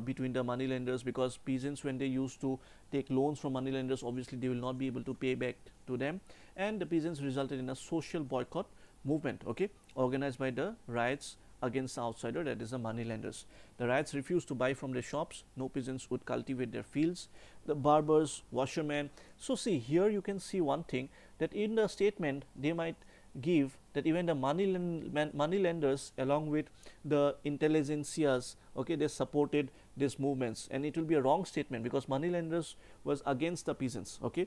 between the money lenders, because peasants, when they used to take loans from money lenders, obviously they will not be able to pay back to them, and the peasants resulted in a social boycott movement, okay, organized by the riots against the outsider, that is the money lenders. The riots refused to buy from their shops, no peasants would cultivate their fields, the barbers, washermen. So see, here you can see one thing, that in the statement they might give that even the money lenders along with the intelligentsias, okay, they supported these movements, and it will be a wrong statement because money lenders was against the peasants, okay.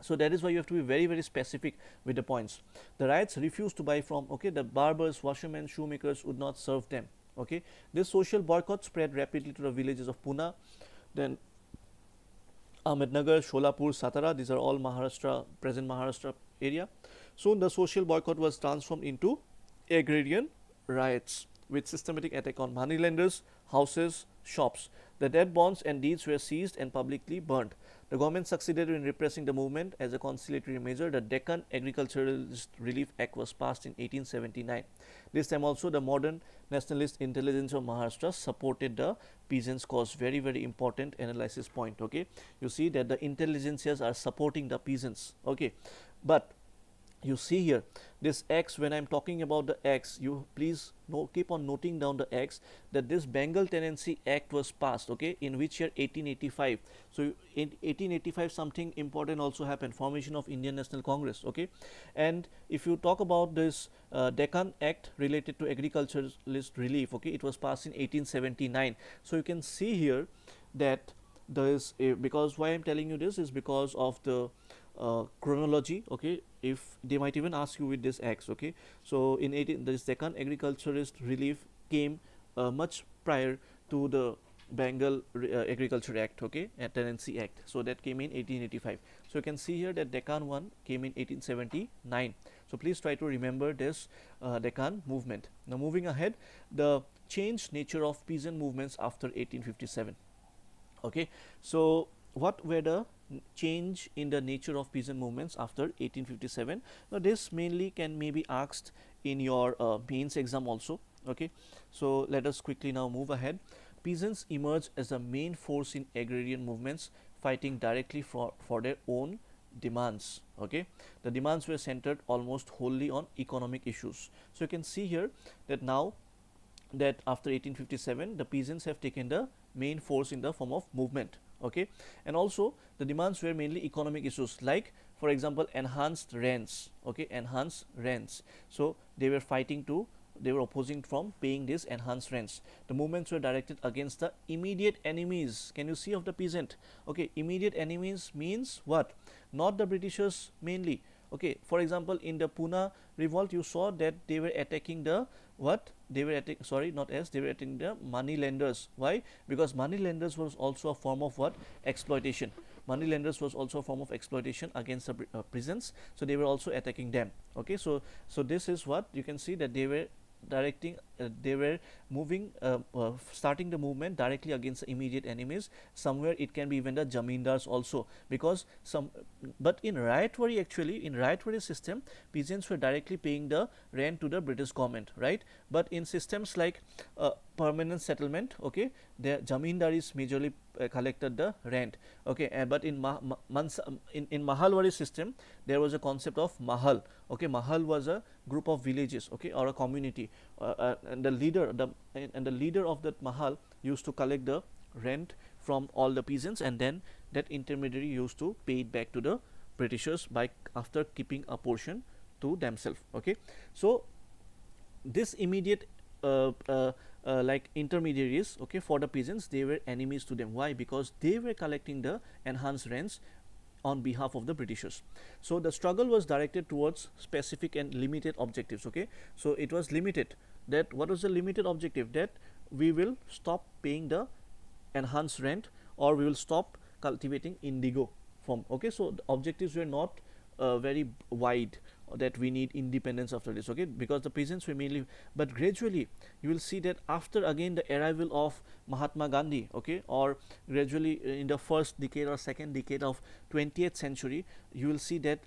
So that is why you have to be very, very specific with the points. The riots refused to buy from, okay, the barbers, washermen, shoemakers would not serve them, okay. This social boycott spread rapidly to the villages of Pune, then Ahmednagar, Sholapur, Satara, these are all Maharashtra, present Maharashtra area. Soon the social boycott was transformed into agrarian riots with systematic attack on money lenders, houses, shops. The dead bonds and deeds were seized and publicly burnt. The government succeeded in repressing the movement. As a conciliatory measure, the Deccan Agriculturalist Relief Act was passed in 1879. This time also the modern nationalist intelligence of Maharashtra supported the peasants' cause. Very, very important analysis point, okay. You see that the intelligentsias are supporting the peasants, okay. But you see here this X, when I am talking about the X, you please keep on noting down the X, that this Bengal Tenancy Act was passed, okay, in which year? 1885. So in 1885 something important also happened, formation of Indian National Congress, okay. And if you talk about this Deccan Act related to agriculturalist relief, okay, it was passed in 1879. So you can see here that there is a, because why I am telling you this is because of the chronology, okay. If they might even ask you with this X, okay. So in 18, the second agriculturist relief came much prior to the Bengal Agriculture Act, okay, and Tenancy Act. So that came in 1885. So you can see here that Deccan one came in 1879. So please try to remember this Deccan movement. Now moving ahead, the changed nature of peasant movements after 1857. Okay, so what were the change in the nature of peasant movements after 1857? Now this mainly can maybe asked in your mains exam also, okay. So let us quickly now move ahead. Peasants emerged as the main force in agrarian movements, fighting directly for their own demands, okay. The demands were centered almost wholly on economic issues. So you can see here that now that after 1857 the peasants have taken the main force in the form of movement, okay. And also the demands were mainly economic issues, like for example enhanced rents, okay, enhanced rents. So they were fighting to, they were opposing from paying these enhanced rents. The movements were directed against the immediate enemies, can you see, of the peasant, okay. Immediate enemies means what? Not the Britishers mainly, okay. For example, in the Pune revolt you saw that they were attacking the what? They were attacking, sorry, not as, they were attacking the money lenders. Why? Because money lenders was also a form of what? Exploitation. Money lenders was also a form of exploitation against the peasants. So they were also attacking them, okay. So this is what you can see, that they were directing, they were moving, starting the movement directly against the immediate enemies. Somewhere it can be even the jamindars also, because some, but in riotwari, actually in riotwari system peasants were directly paying the rent to the British government, right? But in systems like permanent settlement, okay, the jamindaris majorly collected the rent, okay. But in in Mahalwari system there was a concept of mahal, okay. Mahal was a group of villages, okay, or a community, and the leader of that mahal used to collect the rent from all the peasants, and then that intermediary used to pay it back to the Britishers by after keeping a portion to themselves, okay. So this immediate like intermediaries, okay, for the peasants, they were enemies to them. Why? Because they were collecting the enhanced rents on behalf of the Britishers. So the struggle was directed towards specific and limited objectives, okay. So it was limited, that what was the limited objective? That we will stop paying the enhanced rent, or we will stop cultivating indigo from, okay. So the objectives were not very wide, that we need independence after this, okay, because the peasants were mainly. But gradually you will see that after again the arrival of Mahatma Gandhi, okay, or gradually in the first decade or second decade of 20th century, you will see that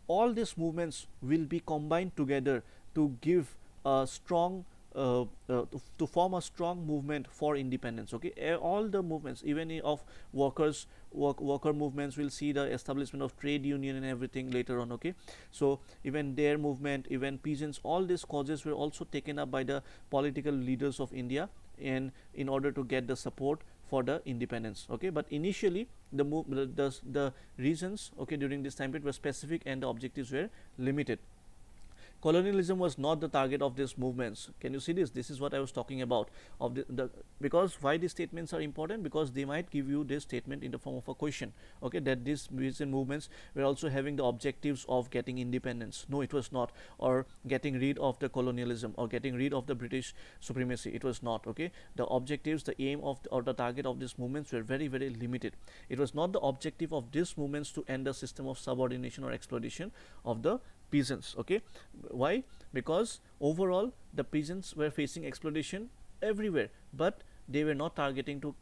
all these movements will be combined together to give a strong to form a strong movement for independence, okay. All the movements, even of worker movements, will see the establishment of trade union and everything later on, okay. So even their movement, even peasants, all these causes were also taken up by the political leaders of India, and in order to get the support for the independence, okay. But initially the reasons, okay, during this time period were specific and the objectives were limited. Colonialism was not the target of these movements. Can you see this? This is what I was talking about. Of because why these statements are important? Because they might give you this statement in the form of a question. Okay, that these recent movements were also having the objectives of getting independence. No, it was not. Or getting rid of the colonialism, or getting rid of the British supremacy. It was not. Okay, the objectives, the aim of or the target of these movements were very very limited. It was not the objective of these movements to end the system of subordination or exploitation of the peasants, okay. Why? Because overall the peasants were facing exploitation everywhere, but they were not targeting to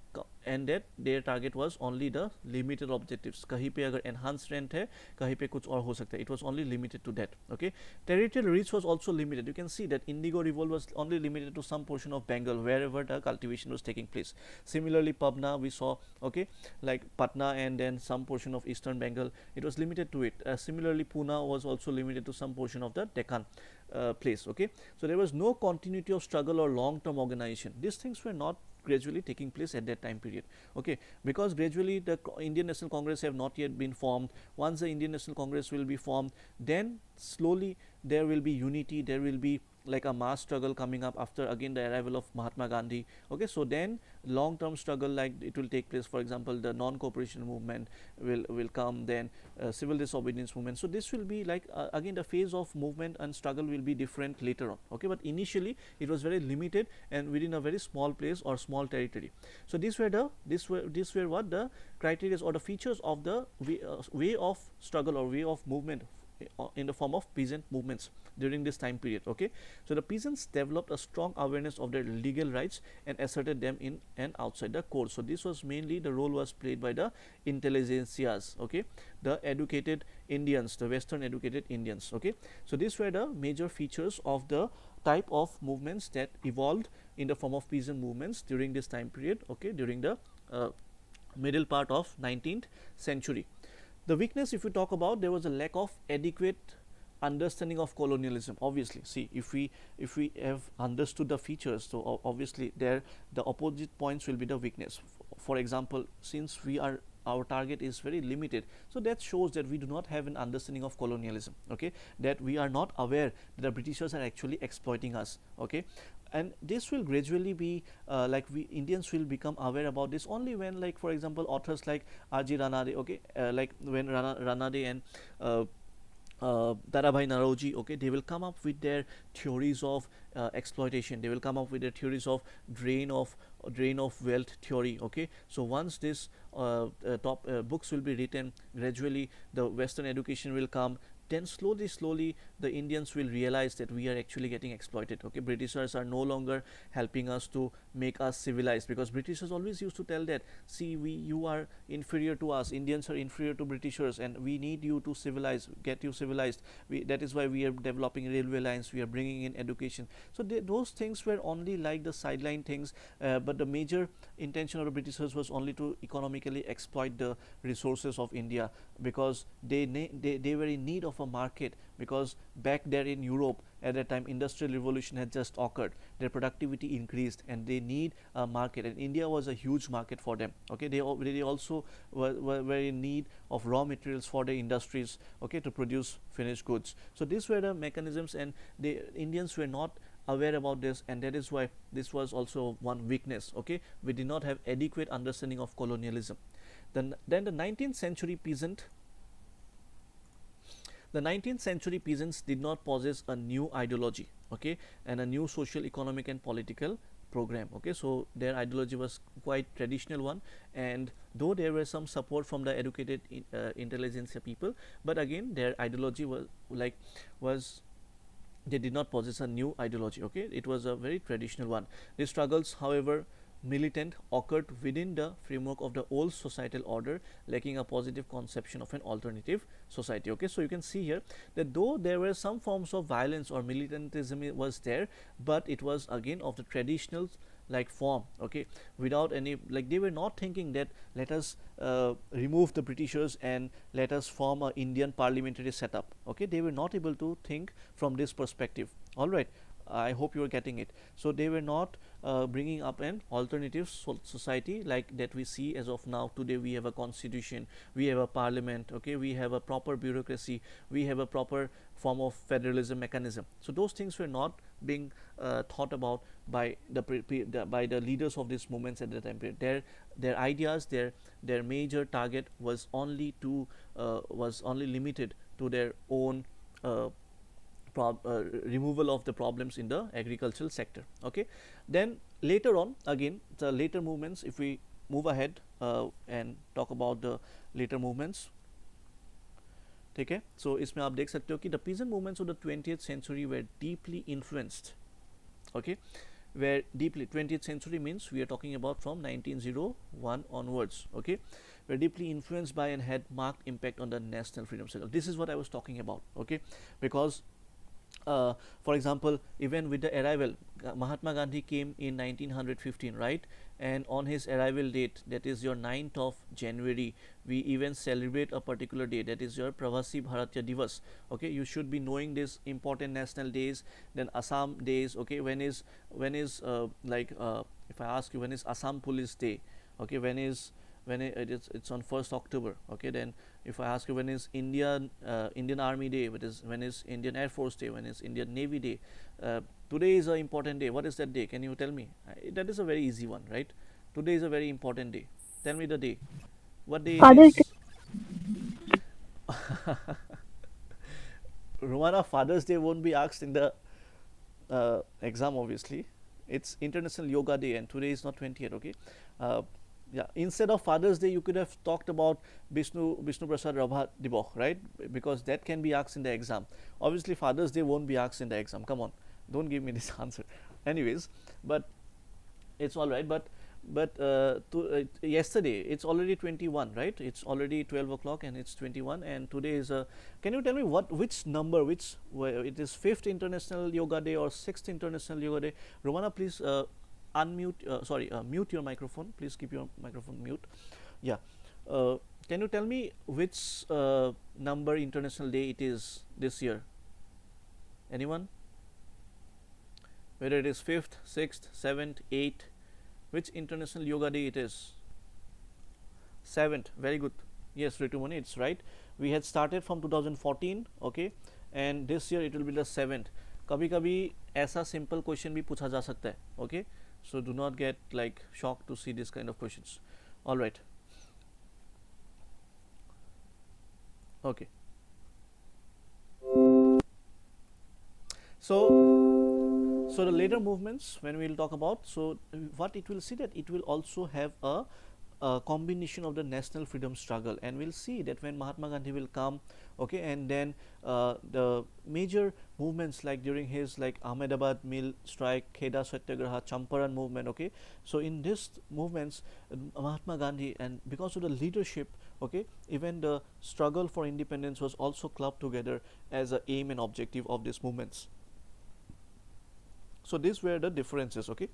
end that. Their target was only the limited objectives. कहीं पे अगर enhanced rent है, कहीं पे कुछ और हो सकता है. It was only limited to that, okay. Territorial reach was also limited. You can see that Indigo Revolt was only limited to some portion of Bengal, wherever the cultivation was taking place. Similarly, Pabna we saw, okay, like Patna and then some portion of eastern Bengal, it was limited to it. Similarly, Pune was also limited to some portion of the Deccan place, okay. So there was no continuity of struggle or long-term organization. These things were not gradually taking place at that time period, okay, because gradually the Indian National Congress have not yet been formed. Once the Indian National Congress will be formed, then slowly there will be unity, there will be like a mass struggle coming up after again the arrival of Mahatma Gandhi, okay. So then long term struggle, like it will take place. For example, the non-cooperation movement will come, then civil disobedience movement. So this will be like again the phase of movement and struggle will be different later on, okay. But initially it was very limited and within a very small place or small territory. So these were what the criteria or the features of the way of struggle or way of movement in the form of peasant movements during this time period, okay. So the peasants developed a strong awareness of their legal rights and asserted them in and outside the court. So this was mainly the role was played by the intelligentsias, okay, the educated Indians, the western educated Indians, okay. So these were the major features of the type of movements that evolved in the form of peasant movements during this time period, okay, during the middle part of 19th century. The weakness, if you talk about, there was a lack of adequate understanding of colonialism. Obviously, see, if we have understood the features, so obviously there the opposite points will be the weakness. For example, since our target is very limited, so that shows that we do not have an understanding of colonialism, okay, that we are not aware that the Britishers are actually exploiting us, okay. And this will gradually be like we Indians will become aware about this only when, like for example, authors like R.G. Ranade, okay, like when Ranade and Darabhai Naroji, okay, they will come up with their theories of exploitation. They will come up with their theories of drain of wealth theory, okay. So once this top books will be written, gradually the Western education will come, then slowly the Indians will realize that we are actually getting exploited, okay. Britishers are no longer helping us to make us civilized, because Britishers always used to tell that, see, you are inferior to us, Indians are inferior to Britishers, and we need you to civilize, get you civilized. That is why we are developing railway lines, we are bringing in education. So those things were only like the sideline things, but the major intention of the Britishers was only to economically exploit the resources of India, because they were in need of a market, because back there in Europe at that time industrial revolution had just occurred, their productivity increased and they need a market, and India was a huge market for them, okay. They also were in need of raw materials for their industries, okay, to produce finished goods. So these were the mechanisms, and the Indians were not aware about this, and that is why this was also one weakness, okay. We did not have adequate understanding of colonialism. Then the 19th century peasant The 19th century peasants did not possess a new ideology, okay, and a new social, economic, and political program. Okay, so their ideology was quite traditional one, and though there were some support from the educated intelligentsia people, but again their ideology was was they did not possess a new ideology. Okay, it was a very traditional one. These struggles, however militant, occurred within the framework of the old societal order, lacking a positive conception of an alternative society. Okay, so you can see here that though there were some forms of violence or militantism was there, but it was again of the traditional form. Okay, without any, they were not thinking that let us remove the Britishers and let us form a Indian parliamentary setup. Okay, they were not able to think from this perspective. All right, I hope you are getting it. So they were not bringing up an alternative society like that we see as of now. Today we have a constitution, we have a parliament, okay, we have a proper bureaucracy, we have a proper form of federalism mechanism. So those things were not being thought about by the leaders of these movements at the time period. Their ideas, their major target was only limited to their own removal of the problems in the agricultural sector. Okay, then later on, again the later movements, if we move ahead and talk about the later movements, ठीक है, so इसमें आप देख सकते हो कि the peasant movements of the 20th century were deeply influenced. Okay, where deeply, 20th century means we are talking about from 1901 onwards. Okay, were deeply influenced by and had marked impact on the national freedom struggle. This is what I was talking about. Okay, because for example, even with the arrival, Mahatma Gandhi came in 1915, right? And on his arrival date, that is your 9th of January, we even celebrate a particular day, that is your Pravasi Bharatiya Divas. Okay, you should be knowing these important national days. Then Assam days. Okay, when is if I ask you, when is Assam Police Day? Okay, it's on 1st October. Okay, then if I ask you, when is Indian Army Day, when is Indian Air Force Day, when is Indian Navy Day, today is an important day. What is that day? Can you tell me? That is a very easy one, right? Today is a very important day. Tell me the day. What day it Father's Day. is? Romana, Father's Day won't be asked in the exam, obviously. It's International Yoga Day, and today is not 20th. Okay, yeah. Instead of Father's Day, you could have talked about Vishnu Prasad Rabha Diboch, right? Because that can be asked in the exam. Obviously, Father's Day won't be asked in the exam. Come on, don't give me this answer. Anyways, but it's all right. Yesterday it's already 21, right? It's already 12 o'clock and it's 21, and today is a. Can you tell me which number, which it is 5th International Yoga Day or 6th International Yoga Day? Romana, please mute your microphone. Please keep your microphone mute. Yeah. Uh, can you tell me which number International Day it is this year? Anyone? Whether it is 5th, 6th, 7th, 8th, which International Yoga Day it is? 7th. Very good. Yes, Ritumani, it's right. We had started from 2014. Okay, and this year it will be the 7th. कभी कभी ऐसा simple question भी पूछा जा सकता है. Okay, so do not get shocked to see this kind of questions. All right. Okay, so the later movements, when we will talk about, so what it will see, that it will also have a combination of the national freedom struggle, and we'll see that when Mahatma Gandhi will come. Okay, and then the major movements during his Ahmedabad mill strike, Kheda Satyagraha, Champaran movement. Okay, so in these movements, Mahatma Gandhi, and because of the leadership, okay, even the struggle for independence was also clubbed together as a aim and objective of these movements. So these were the differences. Okay,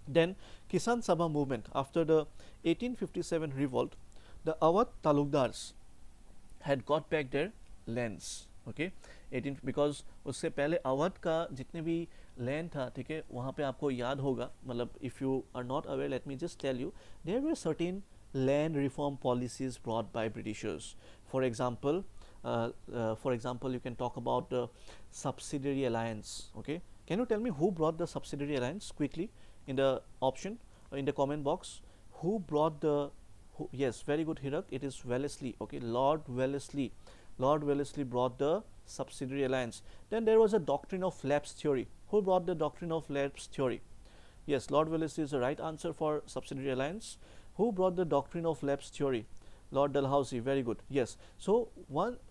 then Kisan Sabha movement, after the 1857 revolt, the Awadh talukdars had got back their lands. Okay, 18, because उससे पहले अवध का जितने भी land था, ठीक है, वहाँ पे आपको याद होगा, मतलब if you are not aware, let me just tell you, there were certain land reform policies brought by Britishers. For example, you can talk about the subsidiary alliance. Okay, can you tell me who brought the subsidiary alliance quickly in the option, in the comment box? Who brought the? Yes, very good, Hirak. It is Wellesley. Okay, Lord Wellesley. Lord Wellesley brought the subsidiary alliance. Then there was a doctrine of lapse theory. Who brought the doctrine of lapse theory? Yes, Lord Wellesley is the right answer for subsidiary alliance. Who brought the doctrine of lapse theory? Lord Dalhousie, very good. Yes. So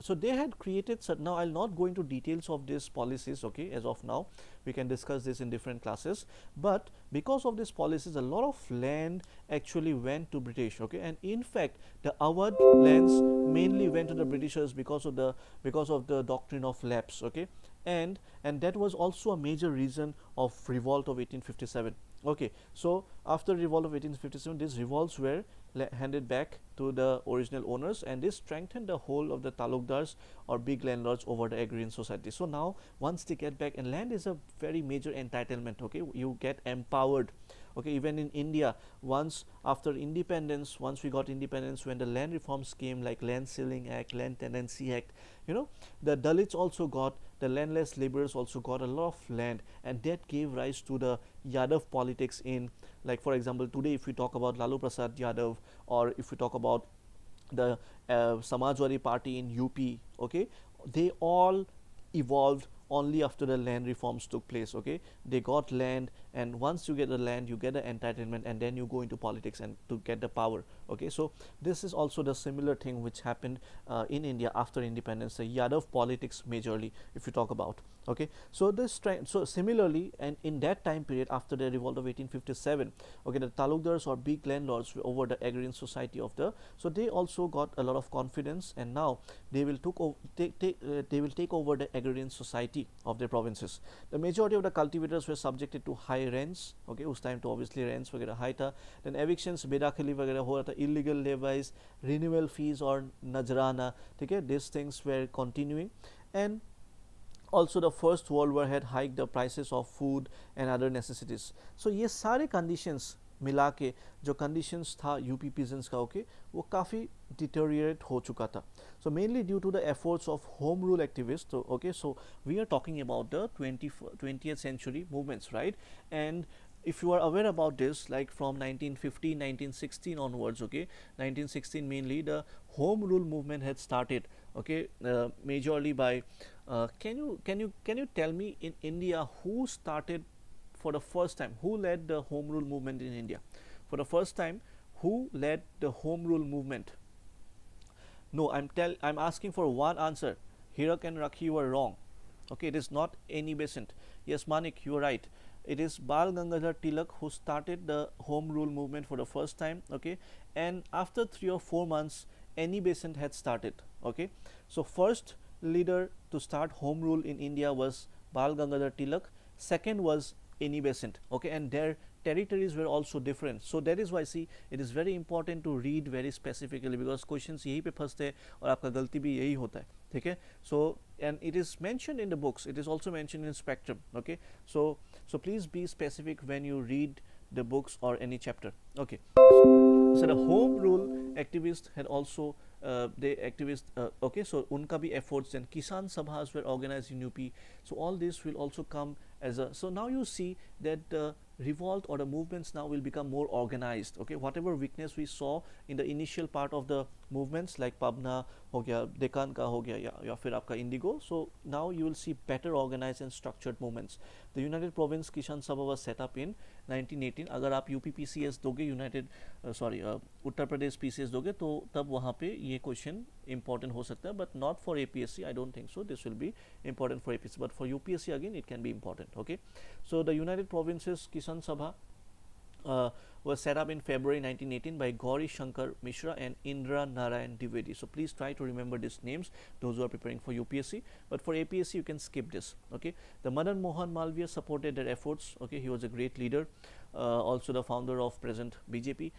they had created. Now I'll not go into details of these policies. Okay, as of now, we can discuss this in different classes. But because of these policies, a lot of land actually went to British. Okay, and in fact, the Awadh lands mainly went to the Britishers because of the doctrine of lapse. Okay, and that was also a major reason of revolt of 1857. Okay, so after revolt of 1857, these revolts were handed back to the original owners, and this strengthened the hold of the talukdars or big landlords over the agrarian society. So now once they get back, and land is a very major entitlement. Okay, you get empowered. Okay, even in India, once after independence, once we got independence, when the land reforms came, like Land Ceiling Act, Land Tenancy Act, the Dalits also got, the landless laborers also got a lot of land, and that gave rise to the Yadav politics in, like for example, today if we talk about Lalu Prasad Yadav, or if we talk about the Samajwadi Party in UP, okay, they all evolved only after the land reforms took place. Okay, they got land, and once you get the land, you get the entitlement, and then you go into politics and to get the power. Okay, so this is also the similar thing which happened in India after independence, the Yadav politics majorly, if you talk about. Okay, so so similarly, and in that time period after the revolt of 1857, okay, the talukdars or big landlords were over the agrarian society of the, so they also got a lot of confidence, and now they will they will take over the agrarian society of their provinces. The majority of the cultivators were subjected to high rents. Okay, उस time तो obviously rents वगैरह high था. Then evictions, बेदखली वगैरह हो रहा था, illegal levies, renewal fees और नजराना, ठीक है, these things were continuing. And also the First World War had hiked the prices of food and other necessities. So ये सारे conditions मिला के जो conditions था यूपी peasants का, okay, वो काफ़ी deteriorate हो चुका था. So mainly due to the efforts of home rule activists. So okay, so we are talking about the 20th century movements, right? And if you are aware about this, like from 1915, 1916 onwards, okay, 1916 mainly the home rule movement had started. Okay, majorly by can you tell me in India who started for the first time, who led the home rule movement in India for the first time? Who led the home rule movement? No, I'm asking for one answer. Hirak and Rakhi, you are wrong. Okay, it is not any Besant. Yes, Manik, you are right. It is Bal Gangadhar Tilak who started the home rule movement for the first time. Okay, and after 3 or 4 months, any Besant had started. Okay, so first leader to start home rule in India was Bal Gangadhar Tilak. Second was any Besant. Okay, and their territories were also different. So that is why, see, it is very important to read very specifically, because questions यही पे फंसते हैं और आपका गलती भी यही होता है, ठीक है? So and it is mentioned in the books, it is also mentioned in spectrum. Okay, so please be specific when you read the books or any chapter. Okay, so the home rule activists had also okay, so unka bhi efforts, and Kisan Sabhas were organized in UP. So all this will also come as a, so now you see that the revolt or the movements now will become more organized. Okay, whatever weakness we saw in the initial part of the movements like Pabna हो गया, Deccan का हो गया, या फिर आपका Indigo. So now you will see better organized and structured movements. The United Province Kisan Sabha was set up in 1918. अगर आप UP PCS दोगे, उत्तर प्रदेश PCS दोगे, तो तब वहाँ पे ये क्वेश्चन important हो सकता है, but not for APSC. I don't think so. This will be important for APSC, but for UPSC again it can be important. Okay, so the United Provinces Kisan Sabha was set up in February 1918 by Gauri Shankar Mishra and Indra Narayan Dwivedi. So please try to remember these names, those who are preparing for UPSC. But for APSC, you can skip this. Okay, the Madan Mohan Malviya supported their efforts. Okay, he was a great leader, also the founder of present BJP.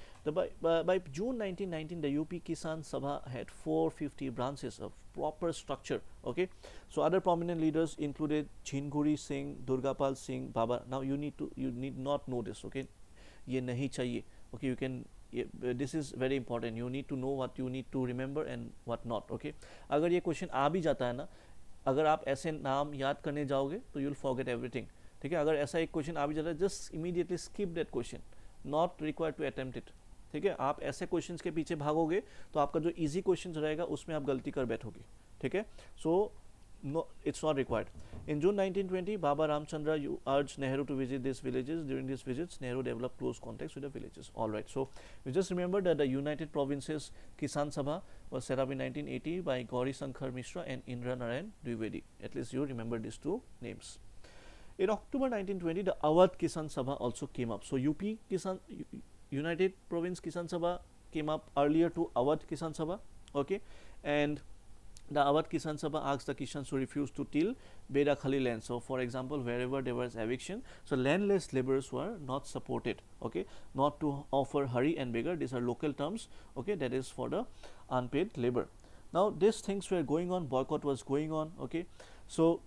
By June 1919, the UP Kisan Sabha had 450 branches of proper structure. Okay, so other prominent leaders included Chinguri Singh, Durgapal Singh, Baba. Now you need not know this. Okay, ये नहीं चाहिए. Okay, you can, this is very important. You need to know what you need to remember and what not. Okay, अगर ये question आ भी जाता है ना, अगर आप ऐसे नाम याद करने जाओगे तो you'll forget everything. ठीक है, अगर ऐसा एक क्वेश्चन आ भी जाता है, just immediately skip that question, not required to attempt it. ठीक है, आप ऐसे क्वेश्चंस के पीछे भागोगे तो आपका जो इजी क्वेश्चन रहेगा उसमें आप गलती कर बैठोगे. ठीक है, सो No, it's not required. In June 1920, Baba Ramchandra urged Nehru to visit these villages. During these visits, Nehru developed close contacts with the villages. All right, so you just remember that the United Provinces Kisan Sabha was set up in 1980 by Gauri Sankar Mishra and Indra Narayan Dwivedi. At least you remember these two names. In October 1920, the Awadh Kisan Sabha also came up. So UP Kisan United Province Kisan Sabha came up earlier to Awadh Kisan Sabha. Okay, and the Awadh Kisan Sabha asked the Kishans who refused to till Beda Khali land. So, for example, wherever there was eviction, so landless laborers were not supported. Okay, not to offer hari and beggar. These are local terms. Okay, that is for the unpaid labor. Now, these things were going on. Boycott was going on. Okay, so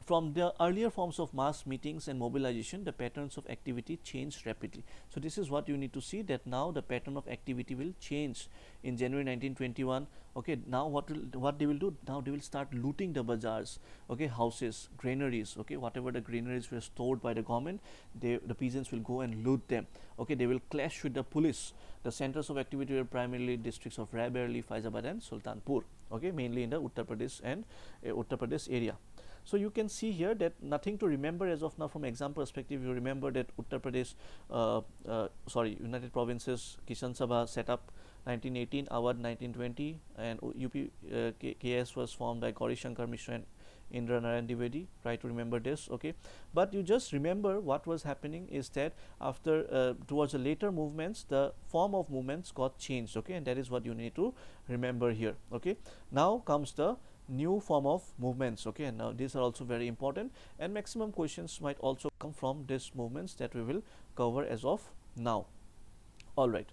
from the earlier forms of mass meetings and mobilization, the patterns of activity changed rapidly. So this is what you need to see, that now the pattern of activity will change in January 1921. Okay, now what they will do? Now they will start looting the bazaars, okay, houses, granaries, okay, whatever the granaries were stored by the government, the peasants will go and loot them. Okay, they will clash with the police. The centers of activity were primarily districts of Raebareli, Faizabad and Sultanpur. Okay, mainly in the Uttar Pradesh and Uttar Pradesh area. So you can see here that nothing to remember as of now from exam perspective. You remember that Uttar Pradesh, United Provinces Kisan Sabha set up 1918, Awadh 1920, and UP KS was formed by Gauri Shankar Mishra and Indra Narayan Dwivedi. Try to remember this, okay. But you just remember what was happening is that after towards the later movements, the form of movements got changed, okay, and that is what you need to remember here, okay. Now comes the new form of movements, okay, and now these are also very important, and maximum questions might also come from these movements that we will cover as of now. All right,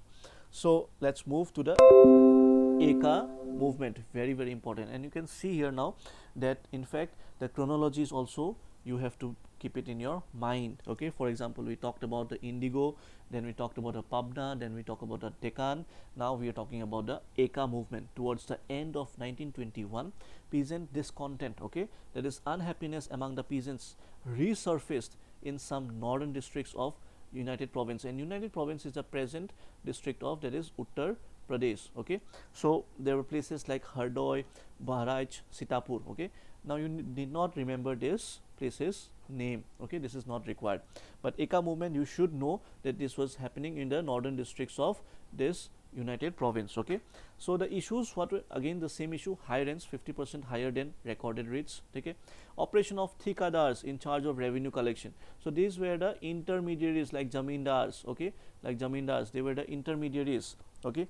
so let's move to the Eka movement, very important, and you can see here now that in fact the chronology is also, you have to keep it in your mind, okay. For example, we talked about the Indigo, then we talked about the Pabna, then we talk about the Deccan. Now we are talking about the Eka movement. Towards the end of 1921, peasant discontent, okay, that is unhappiness among the peasants, resurfaced in some northern districts of United Province, and United Province is the present district of, that is, Uttar Pradesh, okay. So there were places like Hardoi, Bahraj, Sitapur, okay. Now you need not remember this places name, okay, this is not required, but Eka movement, you should know that this was happening in the northern districts of this United Province, okay. So the issues, what were again the same issue, high rents 50% higher than recorded rates, okay. Operation of thikadars in charge of revenue collection. So these were the intermediaries like zamindars, okay, like zamindars, they were the intermediaries, okay.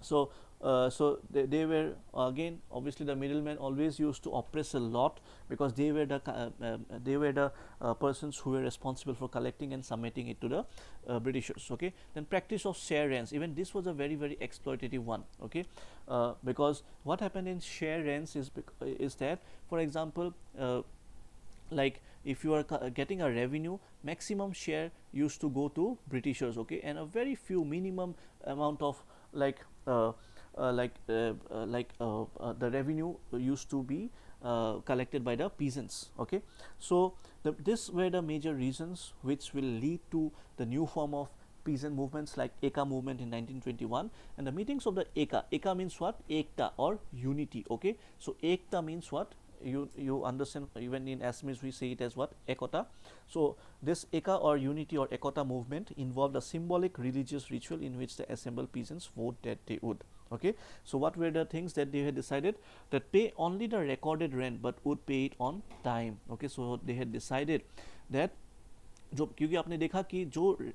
So they were again, obviously the middlemen always used to oppress a lot, because they were the persons who were responsible for collecting and submitting it to the Britishers, okay. Then practice of share rents, even this was a very exploitative one, okay, because what happened in share rents is that, for example, like if you are getting a revenue, maximum share used to go to Britishers, okay, and a very few minimum amount of the revenue used to be collected by the peasants, okay. So these were the major reasons which will lead to the new form of peasant movements like Eka movement in 1921. And the meetings of the Eka means what? Ekta or unity, okay. So Ekta means what? You understand, even in Assamese we say it as what? Ekota. So this Eka or unity or Ekota movement involved a symbolic religious ritual in which the assembled peasants vote that they would, okay. So what were the things that they had decided? That pay only the recorded rent but would pay it on time, okay. So they had decided that जो, क्योंकि आपने देखा कि जो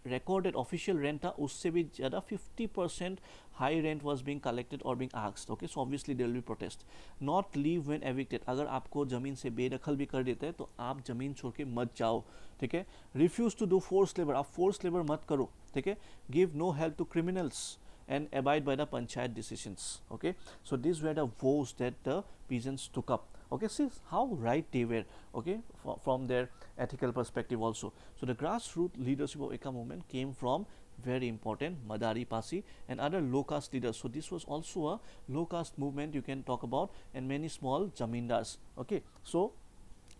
recorded official rent था उससे भी ज़्यादा 50% high rent was being collected or being asked, okay. So obviously there will be protest. Not leave when evicted, अगर आपको ज़मीन से बेदखल भी कर देते हैं तो आप ज़मीन छोड़ के मत जाओ, ठीक है. Refuse to do forced labor, आप forced labor मत करो, ठीक है. Give no help to criminals and abide by the panchayat decisions, okay. So these were the vows that the peasants took up, okay. See how right they were, okay, from their ethical perspective also. So the grassroots leadership of Eka movement came from very important Madari Pasi and other low caste leaders. So this was also a low caste movement you can talk about, and many small zamindars, okay. So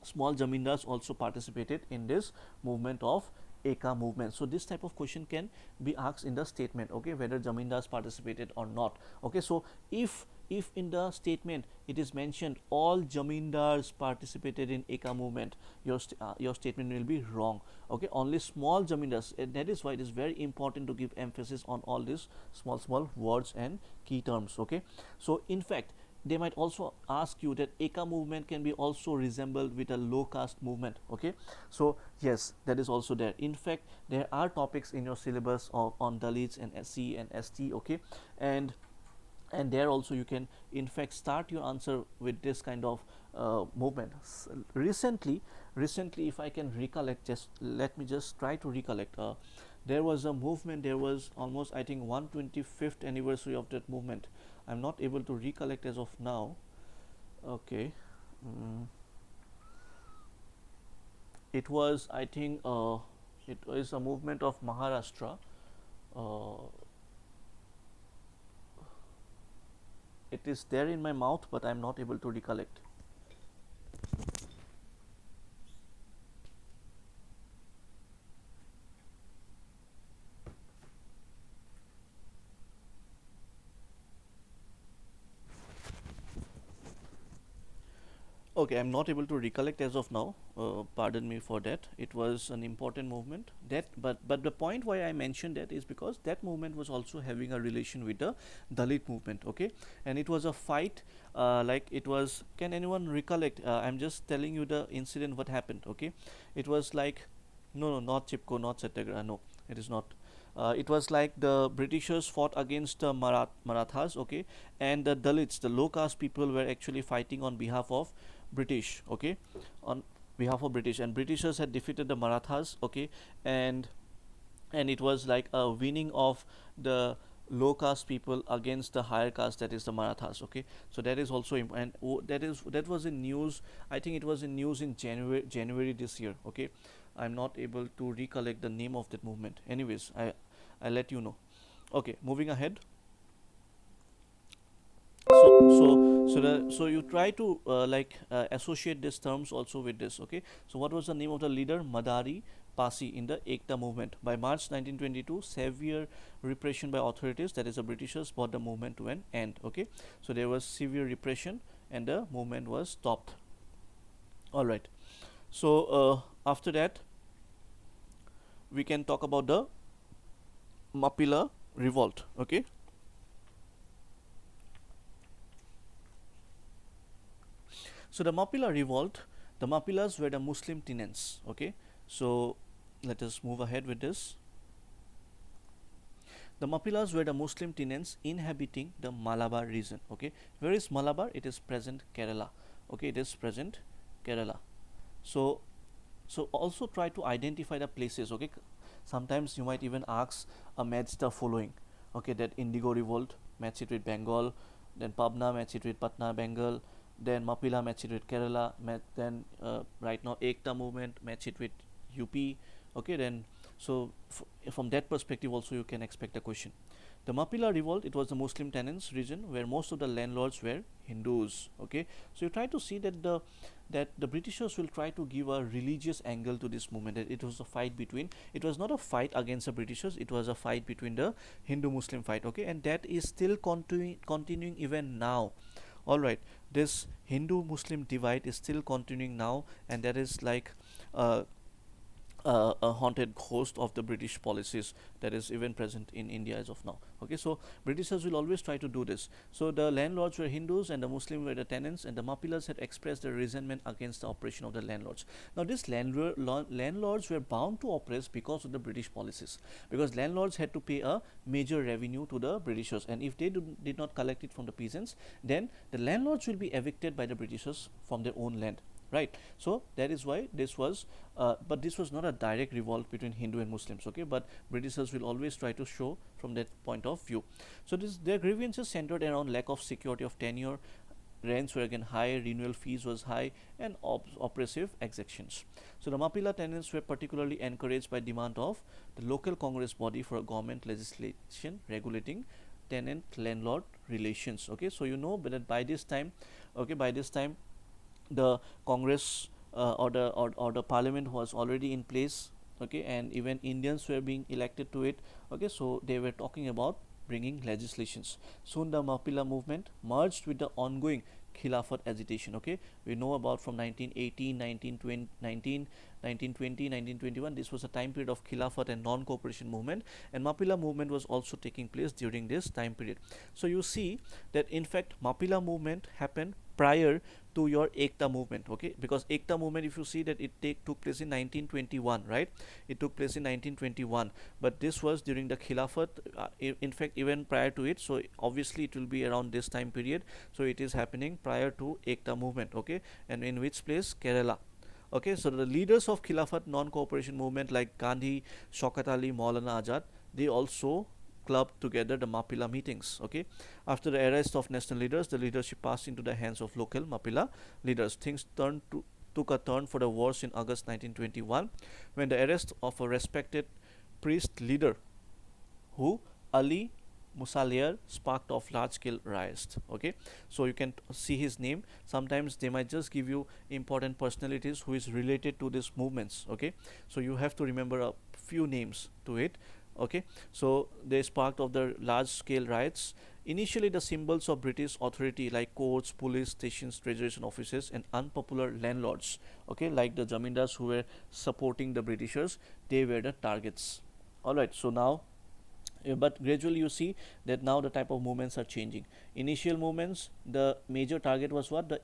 small zamindars also participated in this movement of Eka movement. So this type of question can be asked in the statement, okay, whether zamindars participated or not, okay. So if if in the statement it is mentioned all jamindars participated in Eka movement, your statement will be wrong. Okay, only small jamindars. That is why it is very important to give emphasis on all these small words and key terms. Okay, so in fact they might also ask you that Eka movement can be also resembled with a low caste movement. Okay, so yes, that is also there. In fact, there are topics in your syllabus on Dalits and SC and ST. Okay, and there also you can in fact start your answer with this kind of movement. Recently, if I can recollect, just let me just try to recollect. There was a movement. There was almost, I think, 125th anniversary of that movement. I'm not able to recollect as of now. Okay, mm, it was, I think, it was a movement of Maharashtra. Uh, it is there in my mouth, but I'm not able to recollect. Okay, I'm not able to recollect as of now. Pardon me for that. It was an important movement. But the point why I mentioned that is because that movement was also having a relation with the Dalit movement. Okay, and it was a fight. Like it was. Can anyone recollect? I'm just telling you the incident. What happened? Okay, it was like, no, not Chipko, not Satyagraha. No, it is not. It was like the Britishers fought against the Marathas, okay, and the Dalits, the low caste people, were actually fighting on behalf of British, okay, on behalf of British, and Britishers had defeated the Marathas, okay, and it was like a winning of the low caste people against the higher caste, that is the Marathas. Okay, so that is also and that was in news. I think it was in news in January this year. Okay, I'm not able to recollect the name of that movement. Anyways, I let you know. Okay, moving ahead. So you try to associate these terms also with this. Okay, so what was the name of the leader? Madari Pasi in the Ekta movement. By March 1922, severe repression by authorities, that is the Britishers, brought the movement to an end. Okay, so there was severe repression and the movement was stopped. All right, so after that we can talk about the Mapila revolt. Okay, so the Mapila revolt, the Mapilas were the Muslim tenants. Okay, so let us move ahead with this. The Mapilas were the Muslim tenants inhabiting the Malabar region. Okay, where is Malabar? It is present Kerala. Okay, it is present Kerala. So also try to identify the places. Okay, sometimes you might even ask match the following. Okay, that Indigo Revolt, match it with Bengal, then Pabna, match it with Patna, Bengal, then Mapila, match it with Kerala, then right now Ekta Movement, match it with UP. Okay, then so from that perspective also you can expect a question. The Mapila revolt, it was the Muslim tenants region where most of the landlords were Hindus. Okay, so you try to see that the Britishers will try to give a religious angle to this movement. That it was a fight between. It was not a fight against the Britishers. It was a fight between the Hindu-Muslim fight. Okay, and that is still continuing even now. All right, this Hindu-Muslim divide is still continuing now, and that is like. A haunted ghost of the British policies that is even present in India as of now. Okay, so Britishers will always try to do this. So the landlords were Hindus and the Muslims were the tenants, and the Mapilas had expressed their resentment against the operation of the landlords. Now, these landlords were bound to oppress because of the British policies, because landlords had to pay a major revenue to the Britishers, and if they did not collect it from the peasants, then the landlords will be evicted by the Britishers from their own land, right? So that is why this was but this was not a direct revolt between Hindu and Muslims. Okay, but Britishers will always try to show from that point of view. So their grievances centered around lack of security of tenure, rents were again high, renewal fees was high, and oppressive exactions. So the Mapila tenants were particularly encouraged by demand of the local Congress body for a government legislation regulating tenant landlord relations. Okay, so you know that by this time, the Congress or the Parliament was already in place. Okay, and even Indians were being elected to it. Okay, so they were talking about bringing legislations. Soon the Mapila movement merged with the ongoing Khilafat agitation. Okay, we know about from 1918, 1921. This was a time period of Khilafat and non-cooperation movement, and Mapila movement was also taking place during this time period. So you see that in fact Mapila movement happened prior to your Ekta movement. Okay, because Ekta movement, if you see that it took place in 1921, right? It took place in 1921, but this was during the Khilafat. In fact, even prior to it, so obviously it will be around this time period. So it is happening prior to Ekta movement. Okay, and in which place? Kerala. Okay, so the leaders of Khilafat non-cooperation movement like Gandhi, Shaukat Ali, Maulana Azad, they also clubbed together the Mapila meetings. Okay, after the arrest of national leaders, the leadership passed into the hands of local Mapila leaders. Things took a turn for the worse in August 1921 when the arrest of a respected priest leader who Ali Musalier sparked off large-scale riots. Okay, so you can see his name. Sometimes they might just give you important personalities who is related to these movements. Okay, so you have to remember a few names to it. Okay, so they sparked off the large-scale riots. Initially, the symbols of British authority like courts, police stations, treasuries and offices, and unpopular landlords, okay, like the zamindars who were supporting the Britishers, they were the targets. All right, so now but gradually you see that now the type of movements are changing. Initial movements, the major target was what? The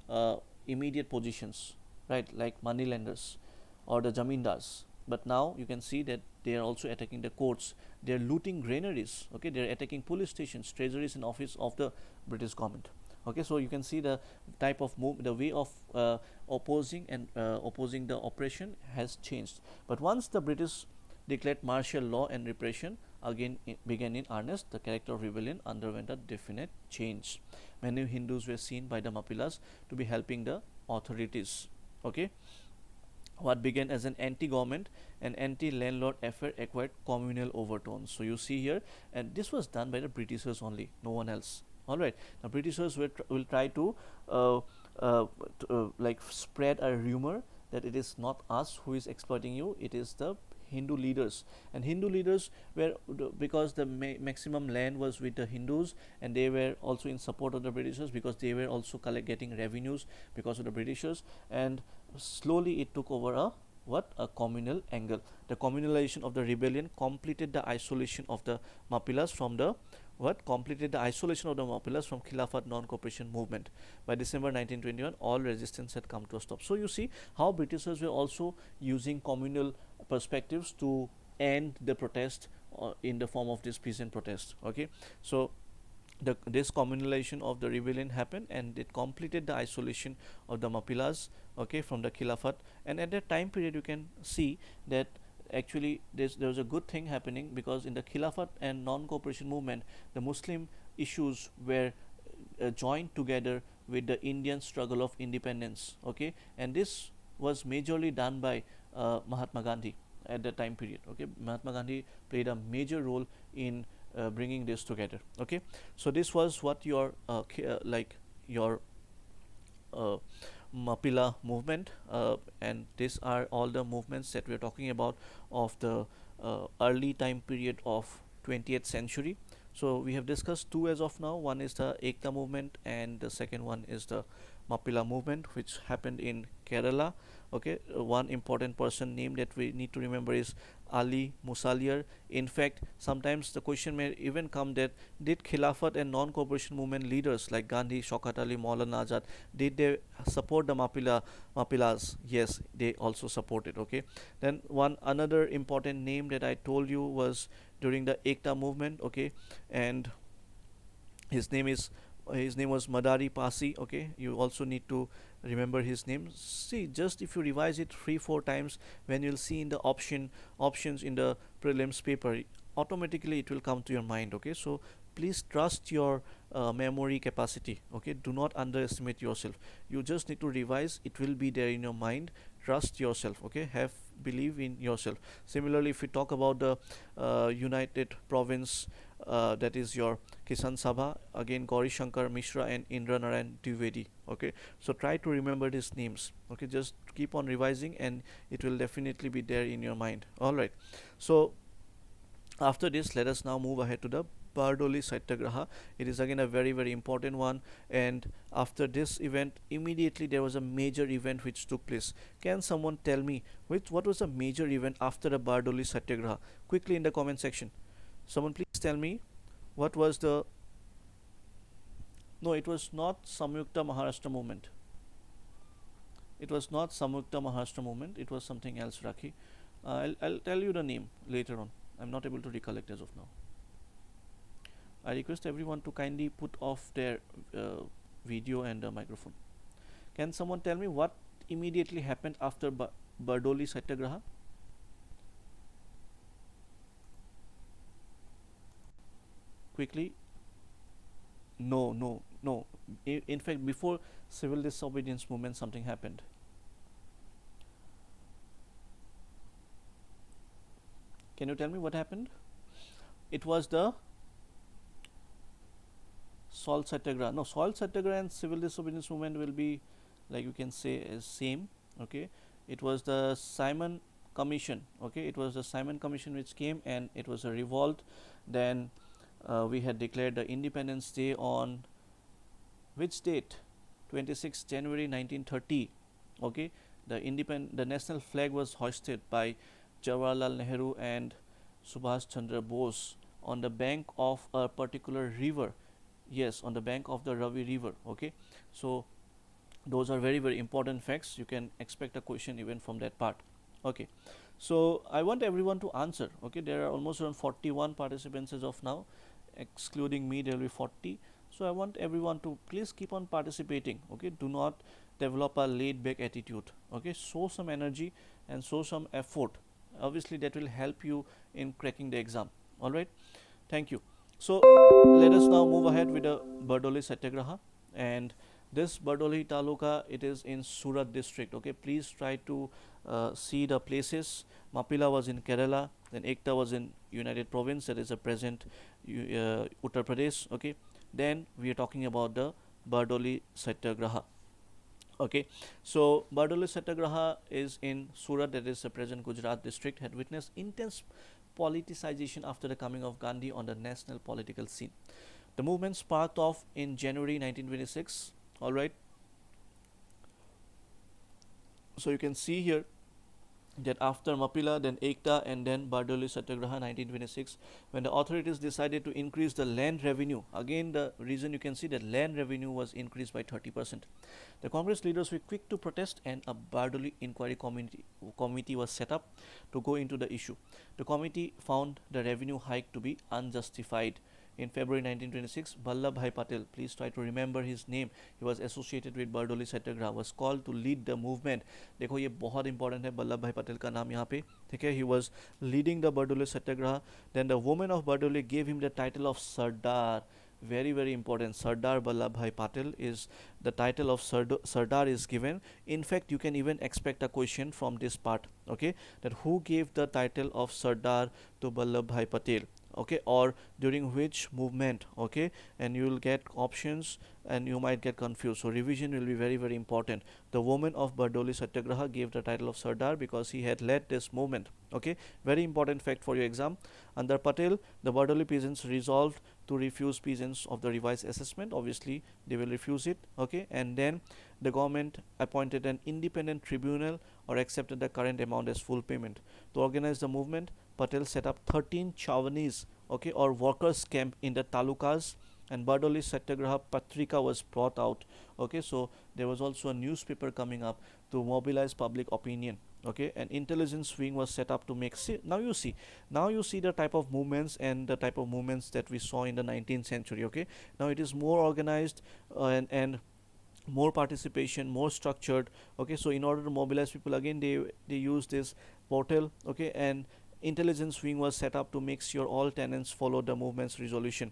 uh, immediate positions, right, like money lenders or the zamindars. But now you can see that they are also attacking the courts, they are looting granaries. Okay, they are attacking police stations, treasuries and office of the British government. Okay, so you can see the type of move, the way of opposing the oppression has changed. But once the British declared martial law and repression again began in earnest, the character of rebellion underwent a definite change. Many Hindus were seen by the Mapilas to be helping the authorities. Okay, what began as an anti-government and anti-landlord affair acquired communal overtones. So you see here, and this was done by the Britishers only, no one else. All right, the Britishers will try to uh, like spread a rumor that it is not us who is exploiting you, it is the Hindu leaders. And Hindu leaders were, because the maximum land was with the Hindus, and they were also in support of the Britishers because they were also getting revenues because of the Britishers. And slowly it took over a communal angle. The communalization of the rebellion completed the isolation of the Mapilas from the Khilafat non-cooperation movement. By December 1921, all resistance had come to a stop. So you see how Britishers were also using communal perspectives to end the protest in the form of this peasant protest. Okay, so this communalization of the rebellion happened, and it completed the isolation of the Mapilas, okay, from the Khilafat. And at that time period, you can see that actually there was a good thing happening, because in the Khilafat and non-cooperation movement, the Muslim issues were joined together with the Indian struggle of independence. Okay, and this was majorly done by Mahatma Gandhi at that time period. Okay, Mahatma Gandhi played a major role in bringing this together. Okay, so this was what your like your uh, Mapila movement, and these are all the movements that we are talking about of the early time period of 20th century. So we have discussed two as of now. One is the Ekta movement, and the second one is the Mapila movement, which happened in Kerala. Okay, one important person name that we need to remember is Ali Musalier. In fact, sometimes the question may even come that did Khilafat and non-cooperation movement leaders like Gandhi, Shaukat Ali, Maulana Azad, did they support the Mapilas? Yes, they also supported. Okay, then one another important name that I told you was during the Ekta movement. Okay, and his name is his name was Madari Pasi. Okay, you also need to remember his name. See, just if you revise it 3-4 times, when you'll see in the options in the prelims paper, automatically it will come to your mind. Okay, so please trust your memory capacity. Okay, do not underestimate yourself. You just need to revise, it will be there in your mind. Trust yourself. Okay, have believe in yourself. Similarly, if we talk about the United Province, that is your Kisan Sabha, again Gauri Shankar Mishra and Indra Narayan Dwivedi. Okay, so try to remember these names. Okay, just keep on revising, and it will definitely be there in your mind. All right, so After this, let us now move ahead to the Bardoli Satyagraha. It is again a very important one. And after this event, immediately there was a major event which took place. Can someone tell me what was a major event after the Bardoli Satyagraha? Quickly in the comment section. Someone please tell me what was the. No, it was not Samyukta Maharashtra movement. It was not Samyukta Maharashtra movement. It was something else, Rakhi. I'll tell you the name later on. I'm not able to recollect as of now. I request everyone to kindly put off their video and microphone. Can someone tell me what immediately happened after Bardoli Satyagraha? Quickly. No. In fact, before civil disobedience movement, something happened. Can you tell me what happened? It was the salt satyagraha. No, salt satyagraha and civil disobedience movement will be, like you can say, is same. Okay, it was the Simon Commission. Okay, it was the Simon Commission which came, and it was a revolt. Then we had declared the Independence Day on which date? 26 January 1930. Okay, the national flag was hoisted by Jawaharlal Nehru and Subhash Chandra Bose on the bank of a particular river. Yes, on the bank of the Ravi River. Okay, so those are very important facts. You can expect a question even from that part. Okay, so I want everyone to answer. Okay, there are almost around 41 participants as of now, excluding me there will be 40. So I want everyone to please keep on participating. Okay, do not develop a laid back attitude. Okay, show some energy and show some effort. Obviously that will help you in cracking the exam. All right, thank you. So let us now move ahead with the Bardoli Satyagraha. And this Bardoli Taluka, it is in Surat district. Okay, please try to see the places. Mapila was in Kerala, then Ekta was in United Province, that is a present Uttar Pradesh. Okay, then we are talking about the Bardoli Satyagraha. Okay, so Bardoli Satyagraha is in Surat, that is the present Gujarat district, had witnessed intense politicization after the coming of Gandhi on the national political scene. The movement sparked off in January 1926. All right, so you can see here that after Mapila, then Ekta, and then Bardoli Satyagraha 1926, when the authorities decided to increase the land revenue, again the reason you can see that land revenue was increased by 30%. The Congress leaders were quick to protest, and a Bardoli inquiry committee was set up to go into the issue. The committee found the revenue hike to be unjustified. In February 1926, Vallabhbhai Patel, please try to remember his name, he was associated with Bardoli Satyagraha, was called to lead the movement. देखो ये बहुत important है, वल्लभ भाई पटेल का नाम यहाँ पे, ठीक है. He was leading the Bardoli Satyagraha. Then the women of Bardoli gave him the title of Sardar. Very important. Sardar Vallabhbhai Patel is the title of Sardar is given. In fact, you can even expect a question from this part. Okay, that who gave the title of Sardar to Vallabhbhai Patel? Okay, or during which movement? Okay, and you will get options and you might get confused, so revision will be very important. The woman of Bardoli Satyagraha gave the title of Sardar because he had led this movement. Okay, very important fact for your exam. Under Patel, the Bardoli peasants resolved to refuse peasants of the revised assessment. Obviously they will refuse it. Okay, and then the government appointed an independent tribunal or accepted the current amount as full payment. To organize the movement, Patel set up 13 chavanis, okay, or workers camp in the talukas, and Bardoli Satyagraha Patrika was brought out. Okay, so there was also a newspaper coming up to mobilize public opinion. Okay, an intelligence wing was set up to make now you see the type of movements and the type of movements that we saw in the 19th century. Okay, now it is more organized and more participation, more structured. Okay, so in order to mobilize people, again they use this portal. Okay, and intelligence wing was set up to make sure all tenants follow the movement's resolution.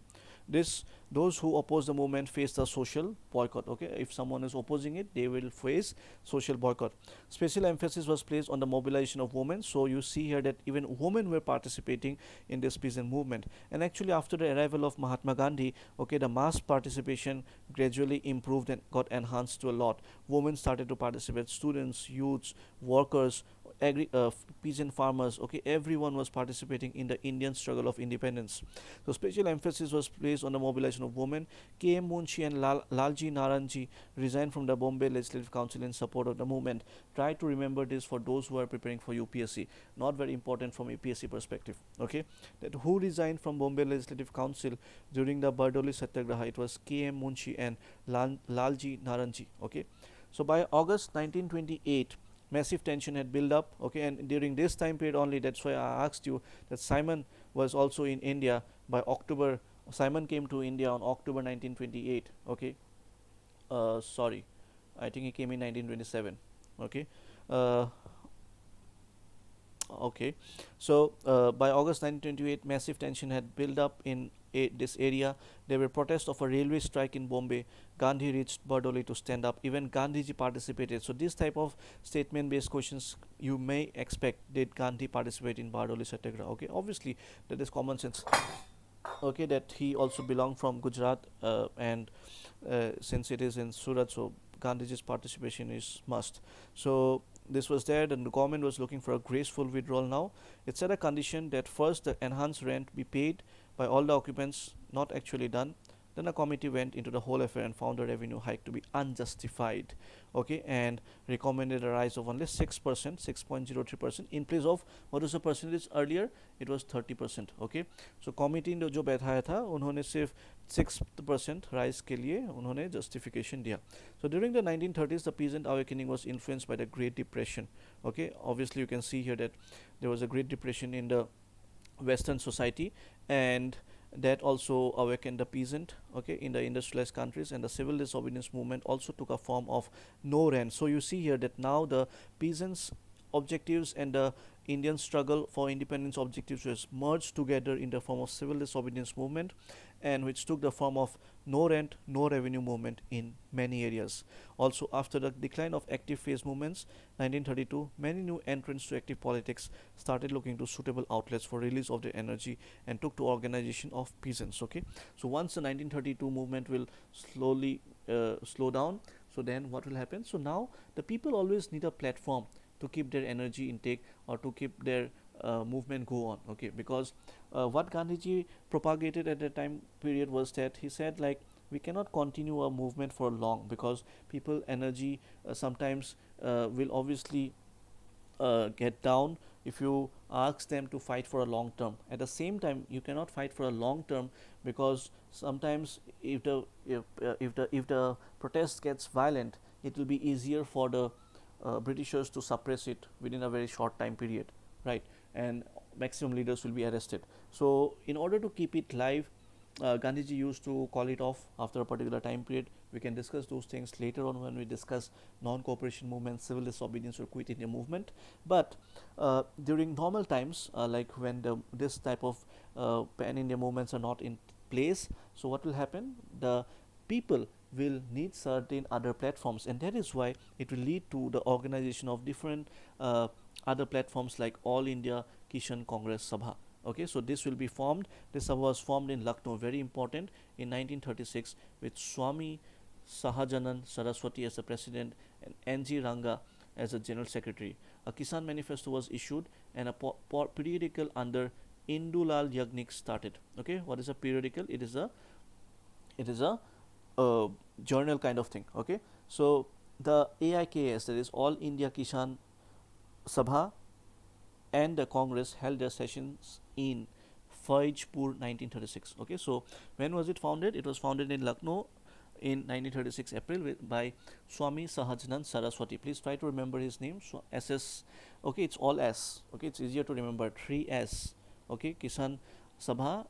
Those who oppose the movement face the social boycott. Okay, if someone is opposing it, they will face social boycott. Special emphasis was placed on the mobilization of women, so you see here that even women were participating in this peasant movement. And actually after the arrival of Mahatma Gandhi, okay, the mass participation gradually improved and got enhanced to a lot. Women started to participate, students, youths, workers, peasant farmers, okay, everyone was participating in the Indian struggle of independence. So special emphasis was placed on the mobilization of women. K.M. Munshi and Lalji Naranji resigned from the Bombay Legislative Council in support of the movement. Try to remember this for those who are preparing for UPSC. Not very important from APSC perspective. Okay, that who resigned from Bombay Legislative Council during the Bardoli Satyagraha? It was K.M. Munshi and Lalji Naranji. Okay, so by August 1928, massive tension had built up. Okay, and during this time period only, that's why I asked you that Simon was also in India by October. Simon came to India on October 1928. Okay, sorry, I think he came in 1927. Okay, uh, okay, so by August 1928, massive tension had built up in this area. There were protests of a railway strike in Bombay. Gandhi reached Bardoli to stand up. Even Gandhiji participated. So this type of statement-based questions you may expect. Did Gandhi participate in Bardoli Satyagraha? Okay, obviously that is common sense. Okay, that he also belonged from Gujarat, and since it is in Surat, so Gandhiji's participation is must. So this was there, and the government was looking for a graceful withdrawal now. It set a condition that first the enhanced rent be paid by all the occupants, not actually done. Then a committee went into the whole affair and found the revenue hike to be unjustified. Okay, and recommended a rise of only 6%, 6.03%, in place of what was the percentage earlier? It was 30%. Okay, so committee ने जो बैठाया था उन्होंने सिर्फ 6% rise के लिए उन्होंने justification दिया. So during the 1930s, the peasant awakening was influenced by the Great Depression. Okay, obviously you can see here that there was a Great Depression in the Western society, and that also awakened the peasant, okay, in the industrialized countries, and the civil disobedience movement also took a form of no rent. So you see here that now the peasants objectives and the Indian struggle for independence objectives was merged together in the form of civil disobedience movement, and which took the form of no rent, no revenue movement in many areas. Also, after the decline of active phase movements, 1932, many new entrants to active politics started looking to suitable outlets for release of their energy and took to organization of peasants. Okay, so once the 1932 movement will slowly slow down, so then what will happen? So now the people always need a platform to keep their energy intake or to keep their movement go on. Okay, because what Gandhiji propagated at that time period was that he said, like, we cannot continue a movement for long because people energy sometimes will obviously get down if you ask them to fight for a long term. At the same time, you cannot fight for a long term because sometimes if the protest gets violent, it will be easier for the Britishers to suppress it within a very short time period, right? And maximum leaders will be arrested. So in order to keep it live, Gandhiji used to call it off after a particular time period. We can discuss those things later on when we discuss non-cooperation movement, civil disobedience, or Quit India movement. But during normal times, like when this type of pan-India movements are not in place, so what will happen? The people will need certain other platforms, and that is why it will lead to the organization of different other platforms like All India Kisan Congress Sabha. Okay, so this will be formed. This Sabha was formed in Lucknow, very important, in 1936, with Swami Sahajanand Saraswati as the president and N.G. Ranga as the general secretary. A Kisan manifesto was issued, and a periodical under Indulal Yagnik started. Okay, what is a periodical? It is a journal kind of thing. Okay, so the AIKS, that is All India Kisan Sabha, and the Congress held their sessions in Faizpur 1936. Okay, so when was it founded? It was founded in Lucknow in 1936 April by Swami Sahajanand Saraswati. Please try to remember his name. So SS. Okay, it's all S. Okay, it's easier to remember. 3S. Okay, Kisan Sabha,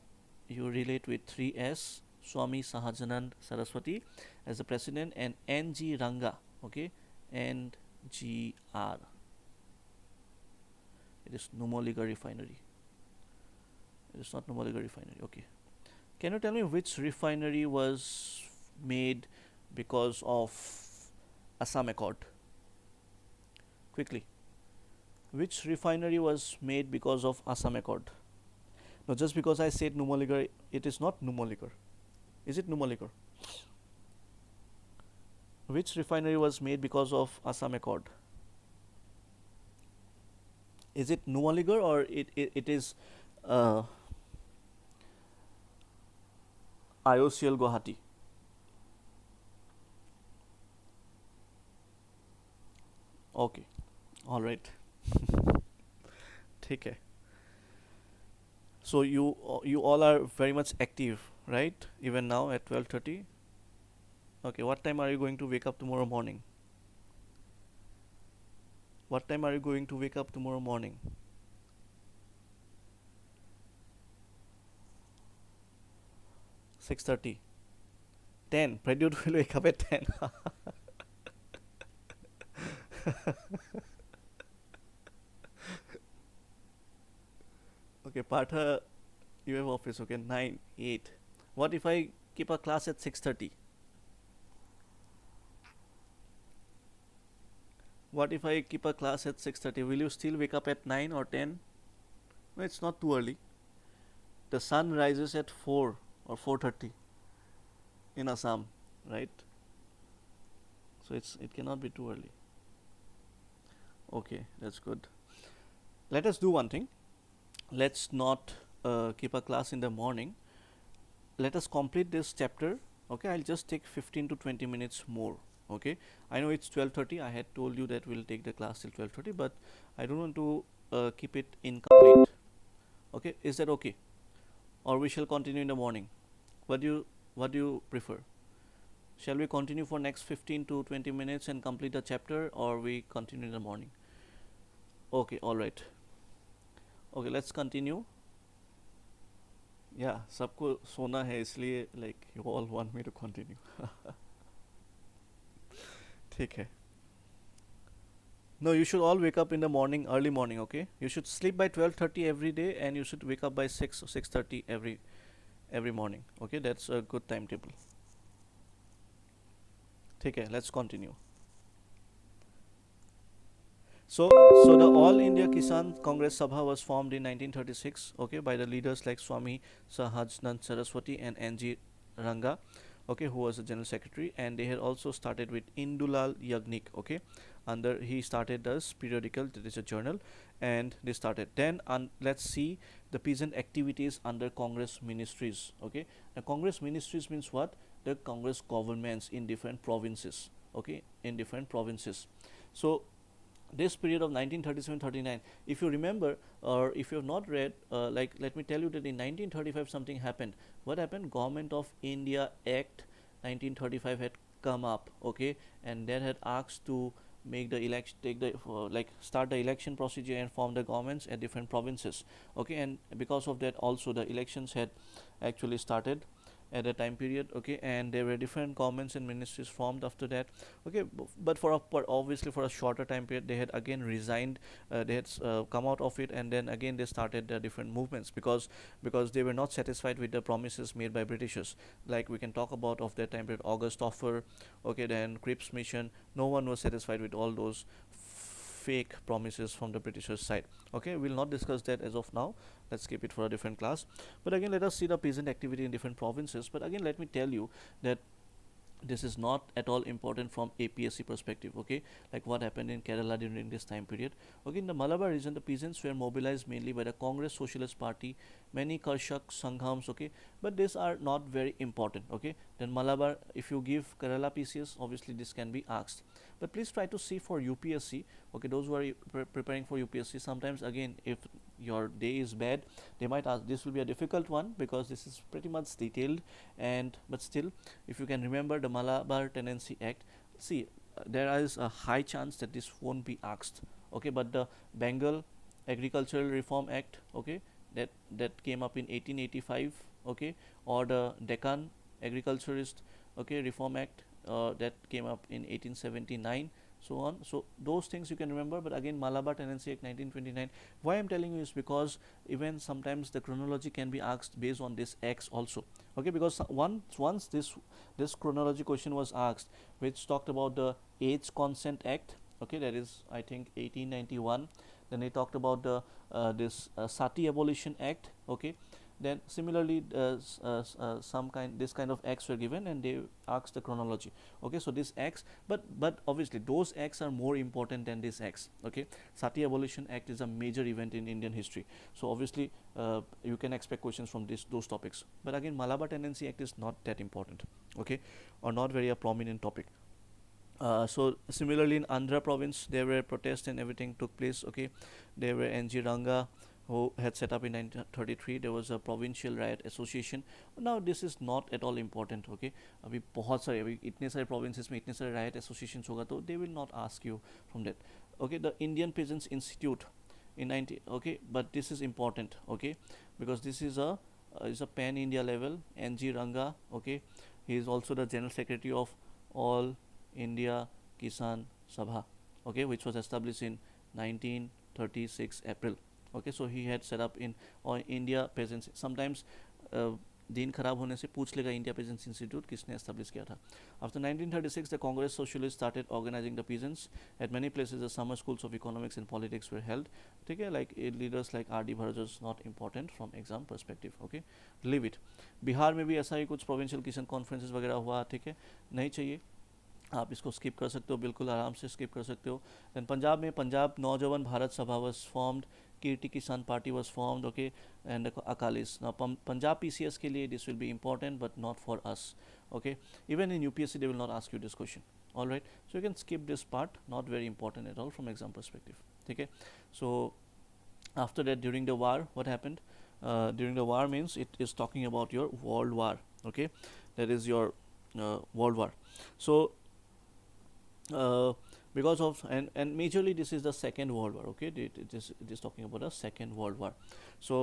you relate with 3S. Swami Sahajanand Saraswati as the president, and N.G. Ranga. Okay, NGR. It is Numaligarh Refinery. It is not Numaligarh Refinery. Okay. Can you tell me which refinery was made because of Assam Accord? Quickly. Which refinery was made because of Assam Accord? No, just because I said Numaligarh, it is not Numaligarh. Is it Numaligarh? Which refinery was made because of Assam Accord? Is it Numaligarh or it is uh, IOCL Guwahati? Okay, all right. ठीक है. So you all are very much active, right? Even now at 12:30. Okay, what time are you going to wake up tomorrow morning? What time are you going to wake up tomorrow morning? 6:30. 10. Pradyut will wake up at 10. Okay, Partha, you have office. Okay, 9, 8. What if I keep a class at 6:30? What if I keep a class at 6:30? Will you still wake up at 9 or 10? No, it's not too early. The sun rises at 4 or 4:30 in Assam, right? So it cannot be too early. Okay, that's good. Let us do one thing. Let's not keep a class in the morning. Let us complete this chapter. Okay, I'll just take 15 to 20 minutes more. Okay, I know it's 12:30. I had told you that we'll take the class till 12:30, but I don't want to keep it incomplete. Okay, is that okay? Or we shall continue in the morning? What do you prefer? Shall we continue for next 15 to 20 minutes and complete the chapter, or we continue in the morning? Okay, all right. Okay, let's continue. Yeah, सबको सोना है इसलिए like you all want me to continue. ठीक है. No, you should all wake up in the morning, early morning. Okay, you should sleep by 12:30 every day, and you should wake up by 6 or 6:30 every morning. Okay, that's a good timetable. ठीक है, let's continue. So the All India Kisan Congress Sabha was formed in 1936, okay, by the leaders like Swami Sahajnand Saraswati and N.G. Ranga, okay, who was the general secretary, and they had also started with Indulal Yagnik, okay, under he started this periodical, that is a journal, and they started. Then let's see the peasant activities under Congress ministries, okay. Now Congress ministries means what? The Congress governments in different provinces, okay, in different provinces. So this period of 1937-39, if you remember, or if you have not read, like let me tell you that in 1935 something happened. What happened? Government of India Act 1935 had come up, okay, and that had asked to make the election, take the like start the election procedure and form the governments at different provinces, okay, and because of that also the elections had actually started at a time period, okay, and there were different governments and ministries formed after that, okay, but obviously for a shorter time period they had again resigned, they had come out of it, and then again they started different movements because they were not satisfied with the promises made by Britishers. Like we can talk about of that time period, August offer, okay, then Cripps mission. No one was satisfied with all those fake promises from the Britishers side. Okay, we'll not discuss that as of now. Let's keep it for a different class. But again, let us see the peasant activity in different provinces. But again, let me tell you that this is not at all important from APSC perspective, okay, like what happened in Kerala during this time period. Okay, in the Malabar region the peasants were mobilized mainly by the Congress Socialist Party, many Karshak Sanghams, okay, but these are not very important, okay. Then Malabar, if you give Kerala PCS, obviously this can be asked, but please try to see for UPSC, okay, those who are preparing for UPSC, sometimes again if your day is bad, they might ask. This will be a difficult one because this is pretty much detailed, and but still, if you can remember the Malabar Tenancy Act, see, there is a high chance that this won't be asked, okay, but the Bengal Agricultural Reform Act, okay, that came up in 1885, okay, or the Deccan Agriculturist, okay, Reform Act, that came up in 1879, so on. So those things you can remember, but again Malabar Tenancy Act 1929. Why I'm telling you is because even sometimes the chronology can be asked based on this acts also, okay, because once this chronology question was asked, which talked about the Age Consent Act, okay, that is I think 1891. Then they talked about the this Sati Abolition Act, okay, Then similarly some kind this kind of acts were given and they asked the chronology. Okay, so this acts, but obviously those acts are more important than this acts. Okay, Sati Abolition Act is a major event in Indian history, so obviously you can expect questions from those topics. But again, Malabar Tenancy Act is not that important, okay, or not very a prominent topic. So similarly in Andhra province there were protests and everything took place. Okay, there were NG Ranga who had set up in 1933. There was a provincial riot association. Now this is not at all important. Okay, अभी बहुत सारे अभी इतने सारे provinces में इतने सारे riot associations होगा तो they will not ask you from that. Okay, the Indian Peasants Institute in 90. Okay, but this is important. Okay, because this is a pan India level. NG Ranga. Okay, he is also the general secretary of all India Kisan Sabha, okay, which was established in 1936 April. Okay, so he had set up in India Peasants. Sometimes दिन खराब होने से पूछ लेगा India peasants institute किसने establish किया था. After 1936 the Congress socialist started organising the peasants at many places the summer schools of economics and politics were held. ठीक है, like leaders like R D Bharat was not important from exam perspective. Okay, leave it. Bihar में भी ऐसा ही कुछ provincial किसान conferences वगैरह हुआ. ठीक है, नहीं चाहिए, आप इसको स्किप कर सकते हो, बिल्कुल आराम से स्किप कर सकते हो. दैन पंजाब में पंजाब नौजवान भारत सभा was formed, Kirti Kisan Party was formed. Okay, and Akalis. Now Punjab PCS के लिए this will be important but not for us. Okay, even in UPSC they will not ask you this question. All right, so you can skip this part, not very important at all from exam perspective. ठीक है, सो after that during the war what happened, during the war means it is talking about your world war. Okay, that is your world war. So because of and majorly this is the second world war. Okay, it is talking about the second world war. So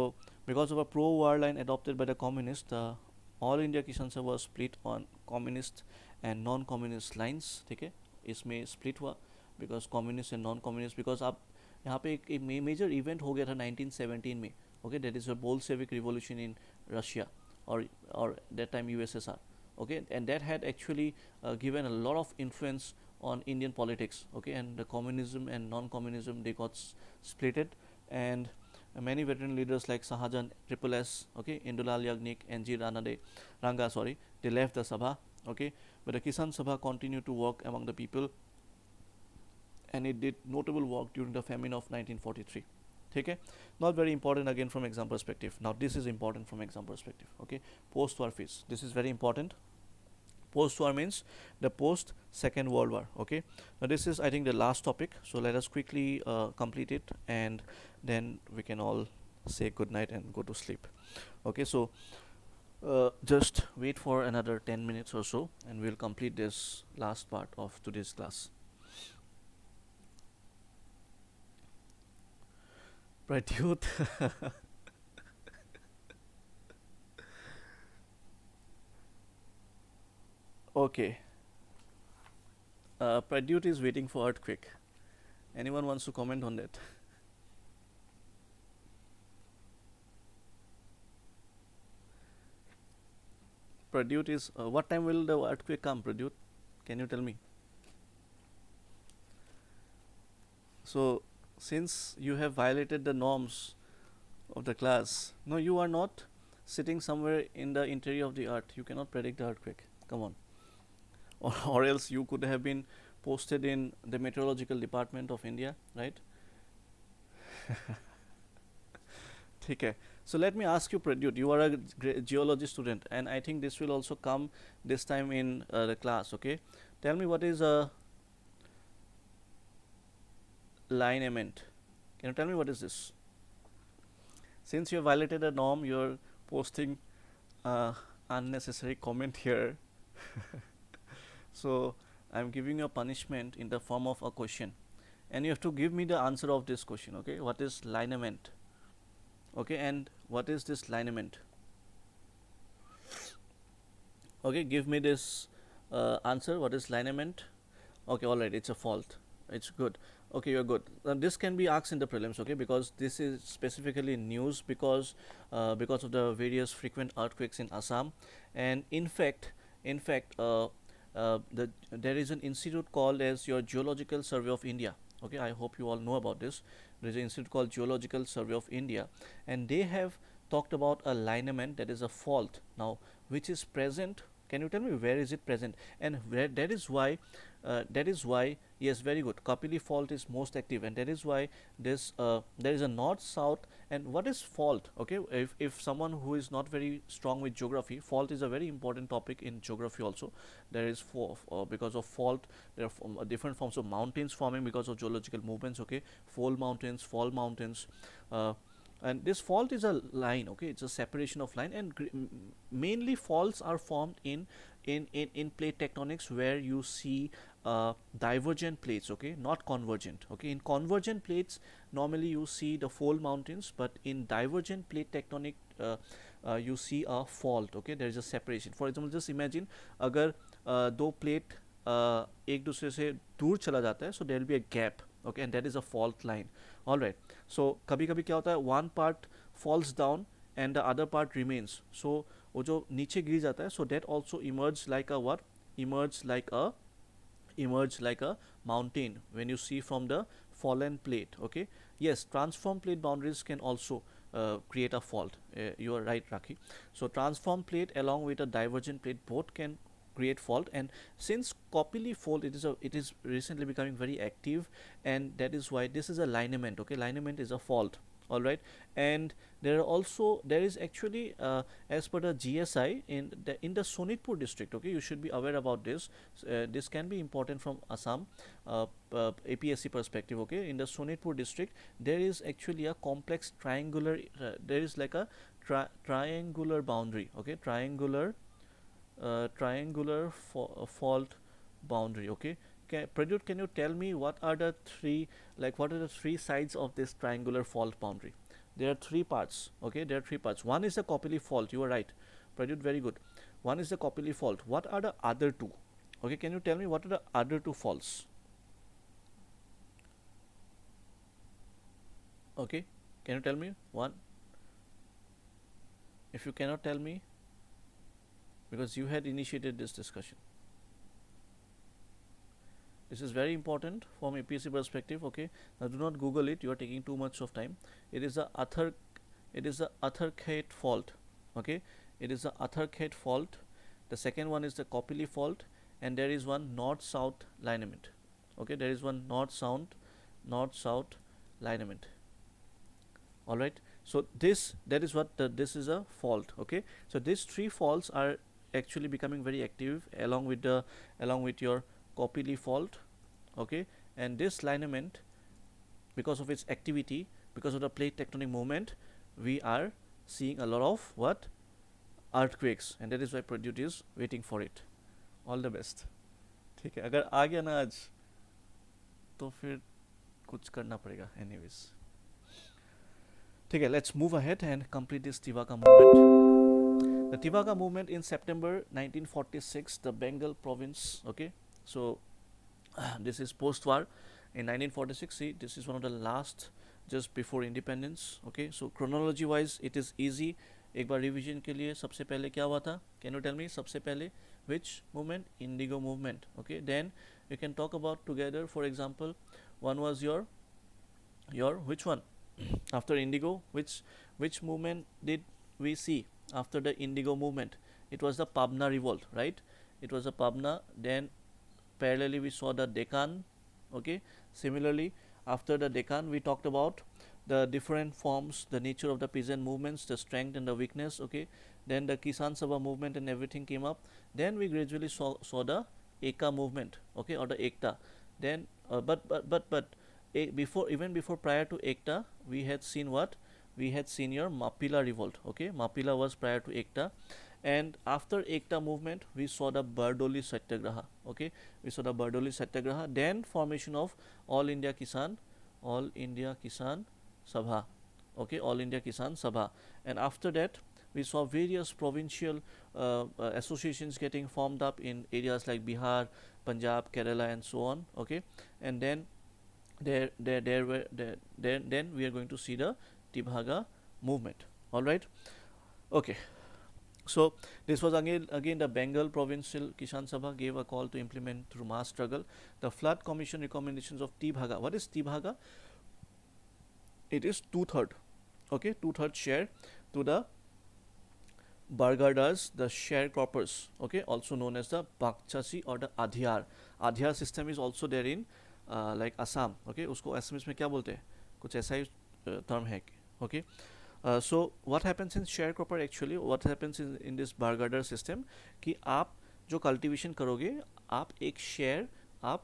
because of a pro-war line adopted by the communists, all India Kisan Sabha was split on communist and non-communist lines. ठीक है, इसमें split हुआ because communist and non-communist. because आप यहाँ पे एक major event हो गया था 1917 में. Okay, that is a Bolshevik revolution in Russia or that time USSR. Okay, and that had actually given a lot of influence on Indian politics. Okay, and the communism and non-communism they got splitted, and many veteran leaders like Sahajan, Triple S, okay, Indulal Yagnik, NG Ranga, sorry, they left the Sabha. Okay, but the Kisan Sabha continued to work among the people, and it did notable work during the famine of 1943. Okay, not very important again from exam perspective. Now this is important from exam perspective. Okay, post-war phase, this is very important. Post-war means the post Second World War. Okay, now this is I think the last topic, so let us quickly complete it and then we can all say good night and go to sleep. Okay, so just wait for another 10 minutes or so and we'll complete this last part of today's class. Pradyut. Okay. Pradyut is waiting for earthquake. Anyone wants to comment on that? Pradyut is what time will the earthquake come, Pradyut? Can you tell me? So since you have violated the norms of the class, no, you are not sitting somewhere in the interior of the earth. You cannot predict the earthquake. Come on. Or else you could have been posted in the meteorological department of India, right? Okay, so let me ask you, Pradyut, you are a geology student and I think this will also come this time in the class. Okay, tell me what is a lineament. Can you tell me what is this? Since you have violated a norm, you are posting unnecessary comment here. So I am giving you a punishment in the form of a question and you have to give me the answer of this question. Okay, what is lineament? Okay, and what is this lineament? Okay, give me this answer. What is lineament? Okay, all right, it's a fault. It's good. Okay, you're good. This can be asked in the prelims. Okay, because this is specifically news because of the various frequent earthquakes in Assam, and in fact, there is an institute called as your Geological Survey of India. Okay, I hope you all know about this. There is an institute called Geological Survey of India, and they have talked about a lineament, that is a fault. Now, which is present? Can you tell me where is it present? And where, that is why, yes, very good. Kapili fault is most active, and that is why this there is a north south. And what is fault? Okay, if someone who is not very strong with geography, fault is a very important topic in geography also. There is because of fault, there are different forms of mountains forming because of geological movements. Okay, fold mountains, fall mountains. And this fault is a line, okay, it's a separation of line, and mainly faults are formed in plate tectonics, where you see divergent plates, okay, not convergent. Okay, in convergent plates normally you see the fold mountains, but in divergent plate tectonic you see a fault. Okay, there is a separation. For example, just imagine अगर दो plate एक दूसरे से दूर चला जाता है, so there will be a gap. Okay, and that is a fault line. All right, so कभी कभी क्या होता है, one part falls down and the other part remains. So वो जो नीचे गिर जाता है, so that also emerges like a what, emerge like a emerge like a mountain when you see from the fallen plate. Okay, yes, transform plate boundaries can also create a fault. You are right, Rakhi. So transform plate along with a divergent plate both can create fault. And since Kopili fault, it is recently becoming very active, and that is why this is a lineament. Okay, lineament is a fault. All right, and there is actually as per the GSI in the Sonitpur district. Okay, you should be aware about this. This can be important from Assam APSC perspective. Okay, in the Sonitpur district there is actually a complex triangular there is like a triangular boundary. Okay, triangular fault boundary. Okay, Pradyut, can you tell me what are the three sides of this triangular fault boundary? There are three parts. Okay, there are three parts. One is the Kopili fault. You are right, Pradyut. Very good. One is the Kopili fault. What are the other two? Okay, can you tell me what are the other two faults? Okay, can you tell me one? If you cannot tell me, because you had initiated this discussion. This is very important from APSC perspective. Okay, now do not Google it. You are taking too much of time. It is the Atharkhate fault. Okay, it is the Atharkhate fault. The second one is the Kopili fault, and there is one north-south lineament. Okay, there is one north-south lineament. All right. So that is what this is a fault. Okay. So these three faults are actually becoming very active along with your Kopili fault. Okay, and this lineament, because of its activity, because of the plate tectonic movement, we are seeing a lot of what, earthquakes, and that is why Pradyut is waiting for it. All the best. ठीक है, अगर आ गया ना आज तो फिर कुछ करना पड़ेगा anyways. ठीक है, let's move ahead and complete this Tivaka movement. The Tivaka movement in September 1946, the Bengal province. Okay, so this is post-war in 1946. See, this is one of the last just before independence. Okay, so chronology wise it is easy. एक बार revision के लिए सबसे पहले क्या हुआ था? Can you tell me सबसे पहले which movement? Indigo movement. Okay, then you can talk about together. For example, one was your which one? After Indigo, which movement did we see after the Indigo movement? It was the Pabna revolt, right? It was the Pabna. Then parallelly we saw the Deccan. Okay, similarly after the Deccan we talked about the different forms, the nature of the peasant movements, the strength and the weakness. Okay, then the Kisan Sabha movement and everything came up. Then we gradually saw the Eka movement. Okay, or the Ekta. Then but before prior to Ekta, we had seen what? We had seen your Mapila revolt. Okay, Mapila was prior to Ekta, and after Ekta movement, we saw the Bardoli Satyagraha. Okay, we saw the Bardoli Satyagraha. Then formation of All India Kisan Sabha. Okay, All India Kisan Sabha, and after that we saw various provincial associations getting formed up in areas like Bihar, Punjab, Kerala, and so on. Okay, and then then we are going to see the Tibhaga movement. All right. Okay. So this was again the Bengal Provincial Kisan Sabha gave a call to implement through mass struggle the Flood Commission recommendations of Tibhaga. What is Tibhaga? It is 2/3. Okay, 2/3 share. to the Bargadars, the sharecroppers, okay, also known as the Bakchasi or the Adhyar. Adhyar system is also there in like Assam, okay, उसको Assamese में क्या बोलते हैं, कुछ ऐसा ही term है, okay. So what happens in sharecropper actually, what happens in this Bargadar system कि आप जो cultivation करोगे, आप एक share आप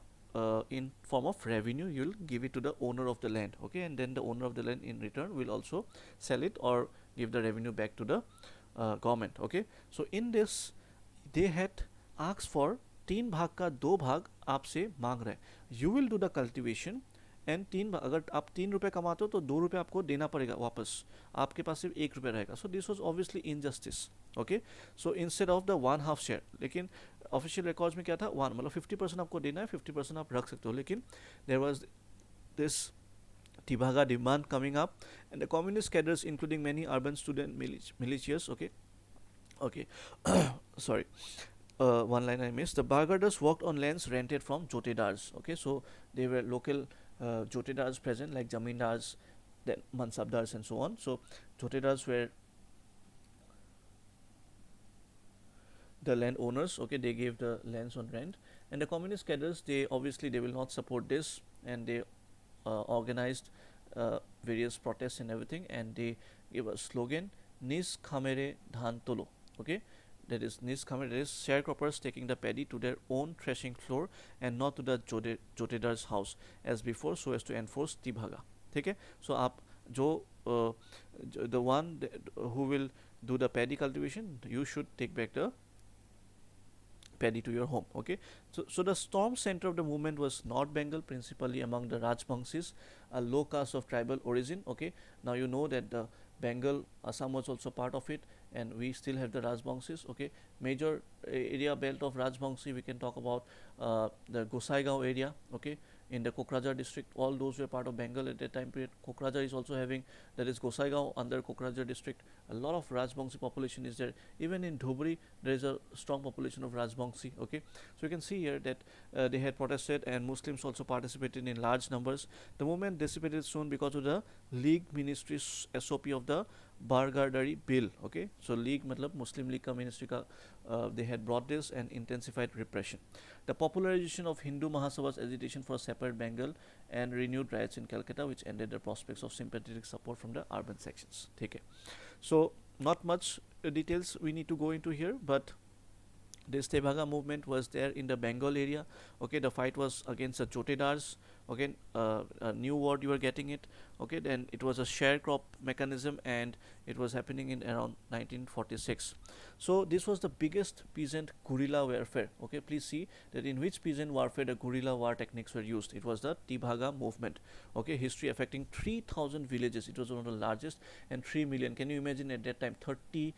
in form of revenue you'll give it to the owner of the land, okay, and then the owner of the land in return will also sell it or give the revenue back to the government, okay. So in this they had asked for 3 भाग का 2 भाग आपसे मांग रहे हैं, you will do the cultivation and 3 अगर आप 3 रुपये कमाते हो तो 2 रुपये आपको देना पड़ेगा वापस, आपके पास सिर्फ 1 रुपये रहेगा. So this was obviously injustice, okay. So instead of the 1/2 share, लेकिन ऑफिशियल रिकॉर्ड्स में क्या था, 1 मतलब 50% आपको देना है, 50% आप रख सकते हो, लेकिन there was this Tibaga demand coming up, and the communist cadres, including many urban student militias, okay, sorry, one line I missed. The Bargadars worked on lands rented from Jotedars, okay, so they were local Jotedars present, like Jamindars, then Mansabdars, and so on. So Jotedars were the landowners, okay, they gave the lands on rent, and the communist cadres, they obviously they will not support this, and they organized various protests and everything, and they gave a slogan, Nis Khamere Dhan Tolo, okay, that is Nis Khamere, that is sharecroppers taking the paddy to their own threshing floor and not to the Jotedar's house as before, so as to enforce Tibhaga, okay. So आप जो the one who will do the paddy cultivation, you should take back the paddy to your home, okay. So the storm center of the movement was North Bengal, principally among the Rajbangshis, a low caste of tribal origin, okay. Now you know that the Bengal, Assam was also part of it, and we still have the Rajbangshis, okay. Major area belt of Rajbangshi, we can talk about the Gosaigaon area, okay, in the Kokrajhar district. All those were part of Bengal at that time period. Kokrajhar is also having, that is Gosaigaon under Kokrajhar district. A lot of Rajbangshi population is there. Even in Dhubri, there is a strong population of Rajbangshi, okay. So you can see here that they had protested, and Muslims also participated in large numbers. The movement dissipated soon because of the League Ministries SOP of the Bargadari bill, okay. So League matlab Muslim League ka ministry ka, they had brought this and intensified repression. The popularization of Hindu Mahasabha's agitation for a separate Bengal and renewed riots in Calcutta, which ended the prospects of sympathetic support from the urban sections. Okay. So not much details we need to go into here, but this Tibhaga movement was there in the Bengal area, okay. The fight was against the Jotedars, okay. A new word you are getting it, okay. Then it was a sharecrop mechanism, and it was happening in around 1946. So this was the biggest peasant guerrilla warfare, okay. Please see that in which peasant warfare the guerrilla war techniques were used. It was the Tibhaga movement, okay. History affecting 3,000 villages. It was one of the largest, and 3 million. Can you imagine at that time 30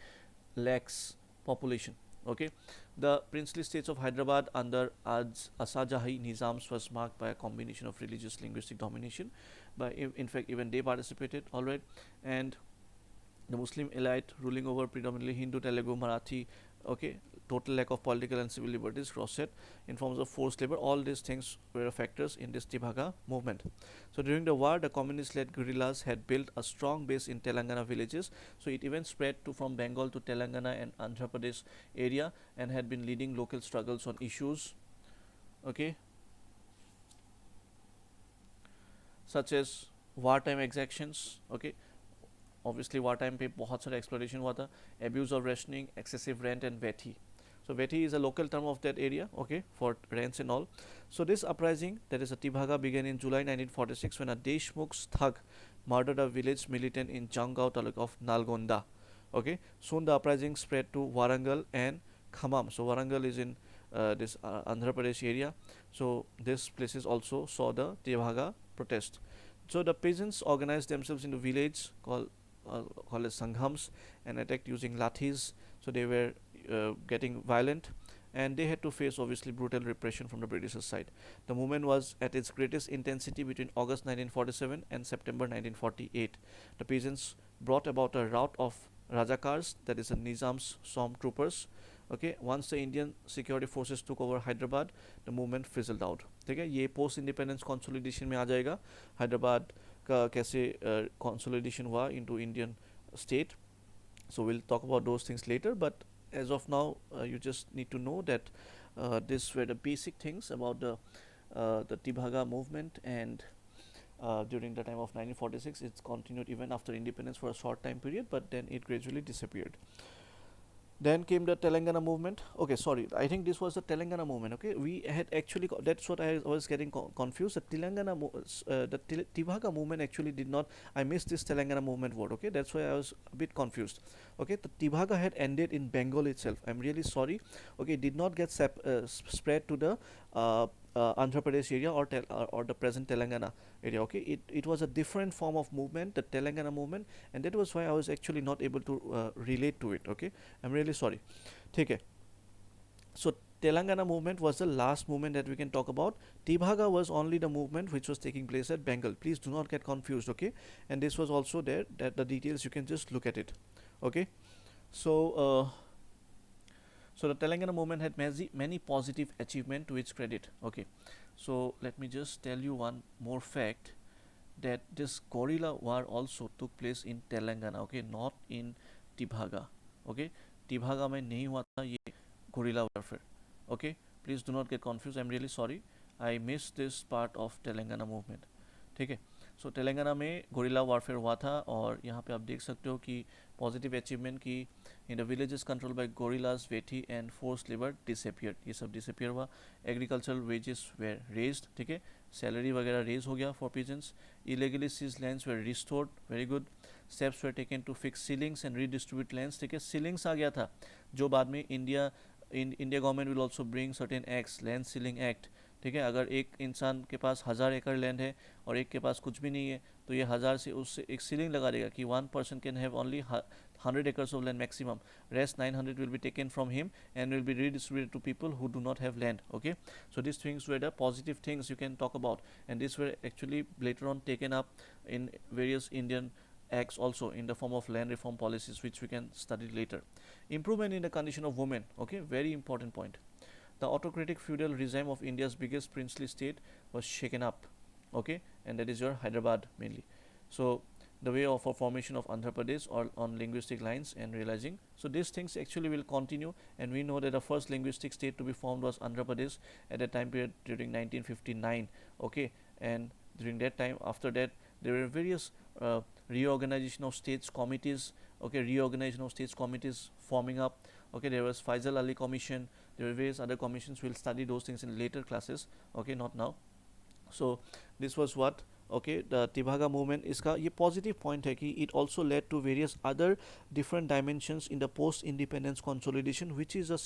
lakhs population, okay. The princely states of Hyderabad under Asajahi Nizams was marked by a combination of religious linguistic domination, but in fact even they participated, alright. And the Muslim elite ruling over predominantly Hindu, Telugu, Marathi, okay. Total lack of political and civil liberties, cross-set in forms of forced labor. All these things were factors in this Tibhaga movement. So during the war, the communist-led guerrillas had built a strong base in Telangana villages. So it even spread to from Bengal to Telangana and Andhra Pradesh area, and had been leading local struggles on issues, okay, such as wartime exactions, okay. Obviously wartime पे बहुत सारा exploitation हुआ था, abuse of rationing, excessive rent, and vethi. So vethi is a local term of that area, okay, for rents and all. So this uprising, that is a Tibhaga, began in July 1946 when a Deshmukh's thug murdered a village militant in Janggaon taluk of Nalgonda, okay. Soon the uprising spread to Warangal and Khammam. So Warangal is in this Andhra Pradesh area. So these places also saw the Tibhaga protest. So the peasants organized themselves into village called as sanghams, and attacked using lathis. So they were getting violent, and they had to face obviously brutal repression from the British side. The movement was at its greatest intensity between August 1947 and September 1948. The peasants brought about a rout of Rajakars, that is a Nizam's stormtroopers, okay. Once the Indian security forces took over Hyderabad, the movement fizzled out. ठीक है, ये post independence consolidation में आ जाएगा, हैदराबाद का कैसे consolidation हुआ into Indian state. So we'll talk about those things later, but as of now, you just need to know that these were the basic things about the Tibhaga movement, and during the time of 1946 it's continued even after independence for a short time period, but then it gradually disappeared. Then came the Telangana movement. Okay, sorry, I think this was the Telangana movement. Okay, we had actually that's what I was getting confused. The Tibhaga movement actually did not. I missed this Telangana movement word. Okay, that's why I was a bit confused. Okay, the Tibhaga had ended in Bengal itself. I'm really sorry. Okay, it did not get spread to the Andhra Pradesh area or the present Telangana area. Okay, it was a different form of movement, the Telangana movement, and that was why I was actually not able to relate to it. Okay, I'm really sorry. Okay, so Telangana movement was the last movement that we can talk about. Tibhaga was only the movement which was taking place at Bengal. Please do not get confused, okay? And this was also there, that the details you can just look at it, okay? So, so the Telangana movement had many positive achievement to its credit, okay? So let me just tell you one more fact, that this guerrilla war also took place in Telangana, okay, not in Tibhaga, okay? Tibhaga में नहीं हुआ था ये guerrilla warfare, okay? Please do not get confused. I'm really sorry. I missed this part of Telangana movement. ठीक है, सो तेलंगाना में gorilla warfare हुआ था, और यहाँ पे आप देख सकते हो कि पॉजिटिव अचीवमेंट की in the villages control by gorillas वेठी एंड फोर्स लेबर डिसअपियर, ये सब डिसअपियर हुआ. एग्रीकल्चरल वेजेस वेर रेज्ड, ठीक है, सैलरी वगैरह रेज हो गया for peasants. Illegally seize lands were restored, very good. Steps were taken to fix ceilings and redistribute lands, ठीक है, सीलिंग्स आ गया था जो बाद में India government will also bring certain acts, land ceiling act, ठीक है. अगर एक इंसान के पास 1000 एकड़ लैंड है और एक के पास कुछ भी नहीं है, तो ये 1000 से उससे एक सीलिंग लगा देगा कि 1 person can have only 100 acres of land maximum, rest 900 will be taken from him and will be redistributed to people who do not have land, okay. So these things were the positive things you can talk about, and these were actually later on taken up in various Indian acts also in the form of land reform policies, which we can study later. Improvement in the condition of women, okay, very important point. The autocratic feudal regime of India's biggest princely state was shaken up, okay, and that is your Hyderabad mainly. So the way of a formation of Andhra Pradesh or on linguistic lines and realizing. So these things actually will continue, and we know that the first linguistic state to be formed was Andhra Pradesh at that time period during 1959, okay, and during that time, after that, there were various reorganization of states committees, okay, reorganization of states committees forming up, okay. There was Faisal Ali Commission, there were various other commissions. We'll study those things in later classes, okay, not now. So this was what, okay, the Tibhaga movement इसका ये positive point है कि it also led to various other different dimensions in the post independence consolidation, which is a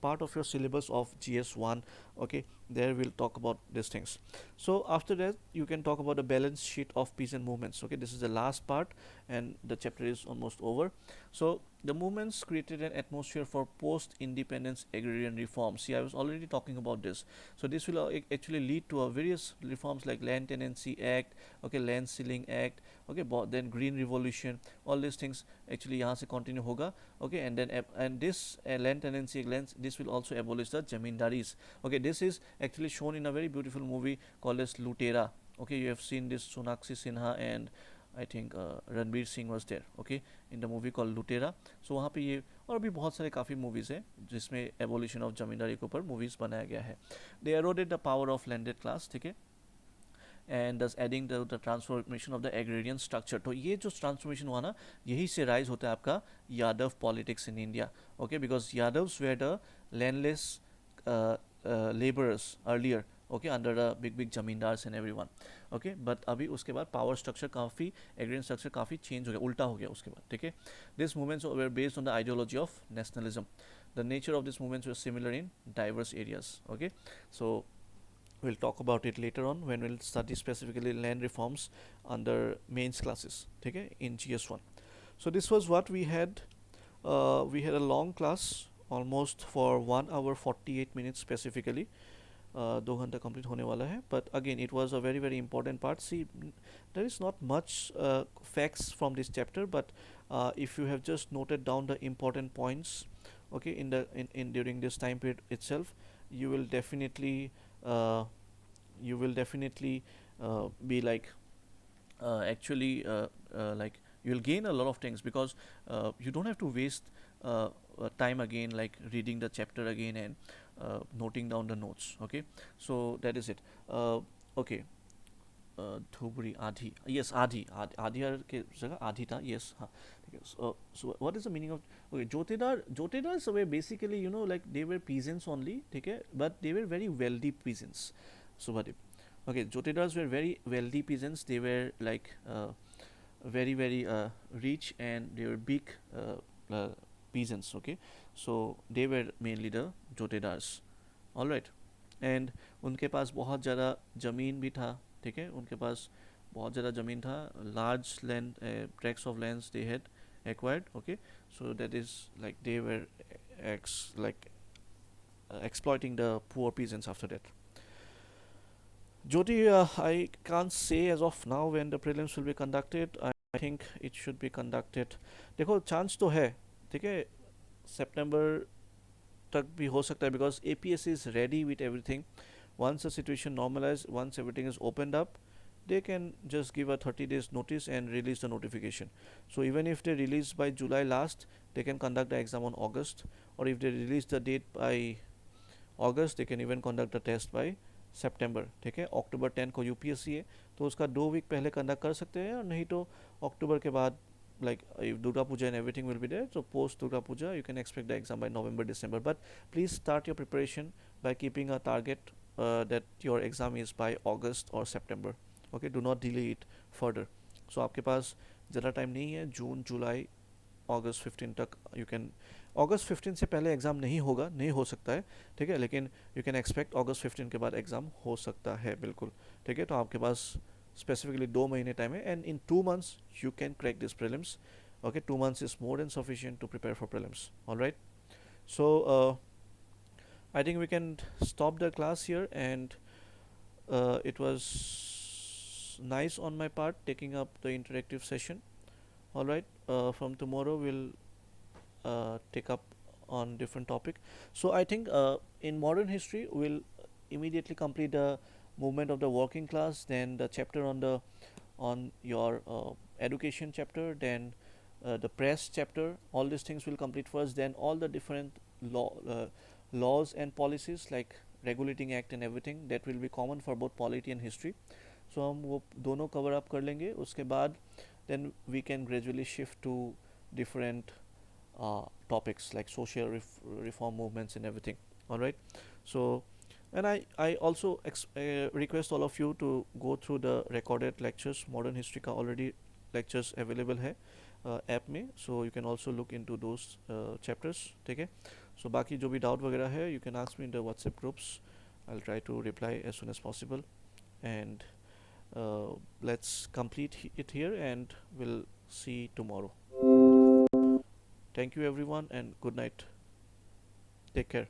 part of your syllabus of GS1, okay. There we'll talk about these things. So after that you can talk about the balance sheet of peasant movements, okay. This is the last part and the chapter is almost over. So the movements created an atmosphere for post-independence agrarian reforms. See, I was already talking about this. So this will actually lead to various reforms like Land Tenancy Act, okay, Land Sealing Act, okay, then Green Revolution. All these things actually यहाँ से continue होगा, okay, and then and this Land Tenancy Act, this will also abolish the jamindaris. Okay, this is actually shown in a very beautiful movie called as Lutera. Okay, you have seen this Sonakshi Sinha and I think Ranveer Singh was there, okay, in the movie called Lutera. So वहाँ पे ये और भी बहुत सारे काफ़ी movies हैं जिसमें एबोलिशन ऑफ जमींदारी के ऊपर मूवीज़ बनाया गया है. They eroded the power of landed class, ठीक है, and thus aiding the transformation of the agrarian structure. तो ये जो ट्रांसफॉर्मेशन हुआ ना, यही से राइज होता है आपका Yadav politics in India, okay, because Yadavs were the landless laborers earlier, okay, under the big zamindars and everyone, okay. But अभी उसके बाद पावर स्ट्रक्चर काफ़ी एग्रीरियन स्ट्रक्चर काफ़ी चेंज हो गया, उल्टा हो गया उसके बाद, ठीक है. This movements were based on the ideology of nationalism. The nature of this movements were similar in diverse areas, okay. So we'll talk about it later on when we'll study specifically land reforms under mains classes, okay, in GS1. So this was what we had. We had a long class, almost for 1 hour 48 minutes specifically. 2 घंटा complete होने वाला है, but again it was a very important part. See, there is not much facts from this chapter, but if you have just noted down the important points, okay, in during this time period itself, you will definitely uh, be like actually like you'll gain a lot of things, because you don't have to waste time again, like reading the chapter again and noting down the notes. Okay, so that is it. Okay, Dhubri आधी, yes, आधी के जगह आधी था, yes, हाँ. So what is the meaning of, okay, jotedars were basically, you know, like they were peasants only, okay, but they were very wealthy peasants. Subhadip. Okay, jotedars were very wealthy peasants. They were like very rich, and they were big peasants. Okay, so they were mainly the jotedars. All right. And उनके पास बहुत ज़्यादा ज़मीन भी था, ठीक है, उनके पास बहुत ज़्यादा ज़मीन था, large land tracts of lands they had acquired. Okay, so that is like they were exploiting the poor peasants after that. Jyoti, I can't say as of now when the prelims will be conducted. I think it should be conducted, देखो chance तो है, ठीक है, सितंबर तक भी हो सकता है, because APSC is ready with everything. Once the situation normalizes, once everything is opened up, they can just give a 30 days notice and release the notification. So even if they release by July last, they can conduct the exam on August, or if they release the date by August, they can even conduct the test by September. ठीक है, October 10 को UPSC है, तो उसका 2 week पहले conduct कर सकते हैं, और नहीं तो अक्टूबर के बाद, like if Durga Puja and everything will be there, so post Durga Puja you can expect the exam by November, December. But please start your preparation by keeping a target that your exam is by August or September. Okay, do not delay it further. So आपके पास ज़्यादा time नहीं है, जून जुलाई अगस्त 15 तक you can, अगस्त 15 से पहले exam नहीं होगा, नहीं हो सकता है, ठीक है, लेकिन यू कैन एक्सपेक्ट अगस्त 15 के बाद एग्ज़ाम हो सकता है, बिल्कुल, ठीक है. तो आपके पास specifically 2 महीने टाइम है, and in 2 months you can crack this prelims. Okay, 2 months is more than sufficient to prepare for prelims. All right, so I think we can stop the class here, and it was nice on my part taking up the interactive session. All right, from tomorrow we'll take up on different topic. So I think in modern history we'll immediately complete the movement of the working class, then the chapter on your education chapter, then the press chapter. All these things will complete first, then all the different laws and policies like regulating act and everything, that will be common for both polity and history. So हम वो दोनों cover up कर लेंगे, उसके बाद then we can gradually shift to different topics like social reform movements and everything. All right, so, and I also request all of you to go through the recorded lectures. Modern history का already lectures available है app में, so you can also look into those chapters. ठीक है, so बाकी जो भी doubt वगैरह है, you can ask me in the WhatsApp groups. I'll try to reply as soon as possible, and let's complete it here, and we'll see tomorrow. Thank you everyone, and good night. Take care.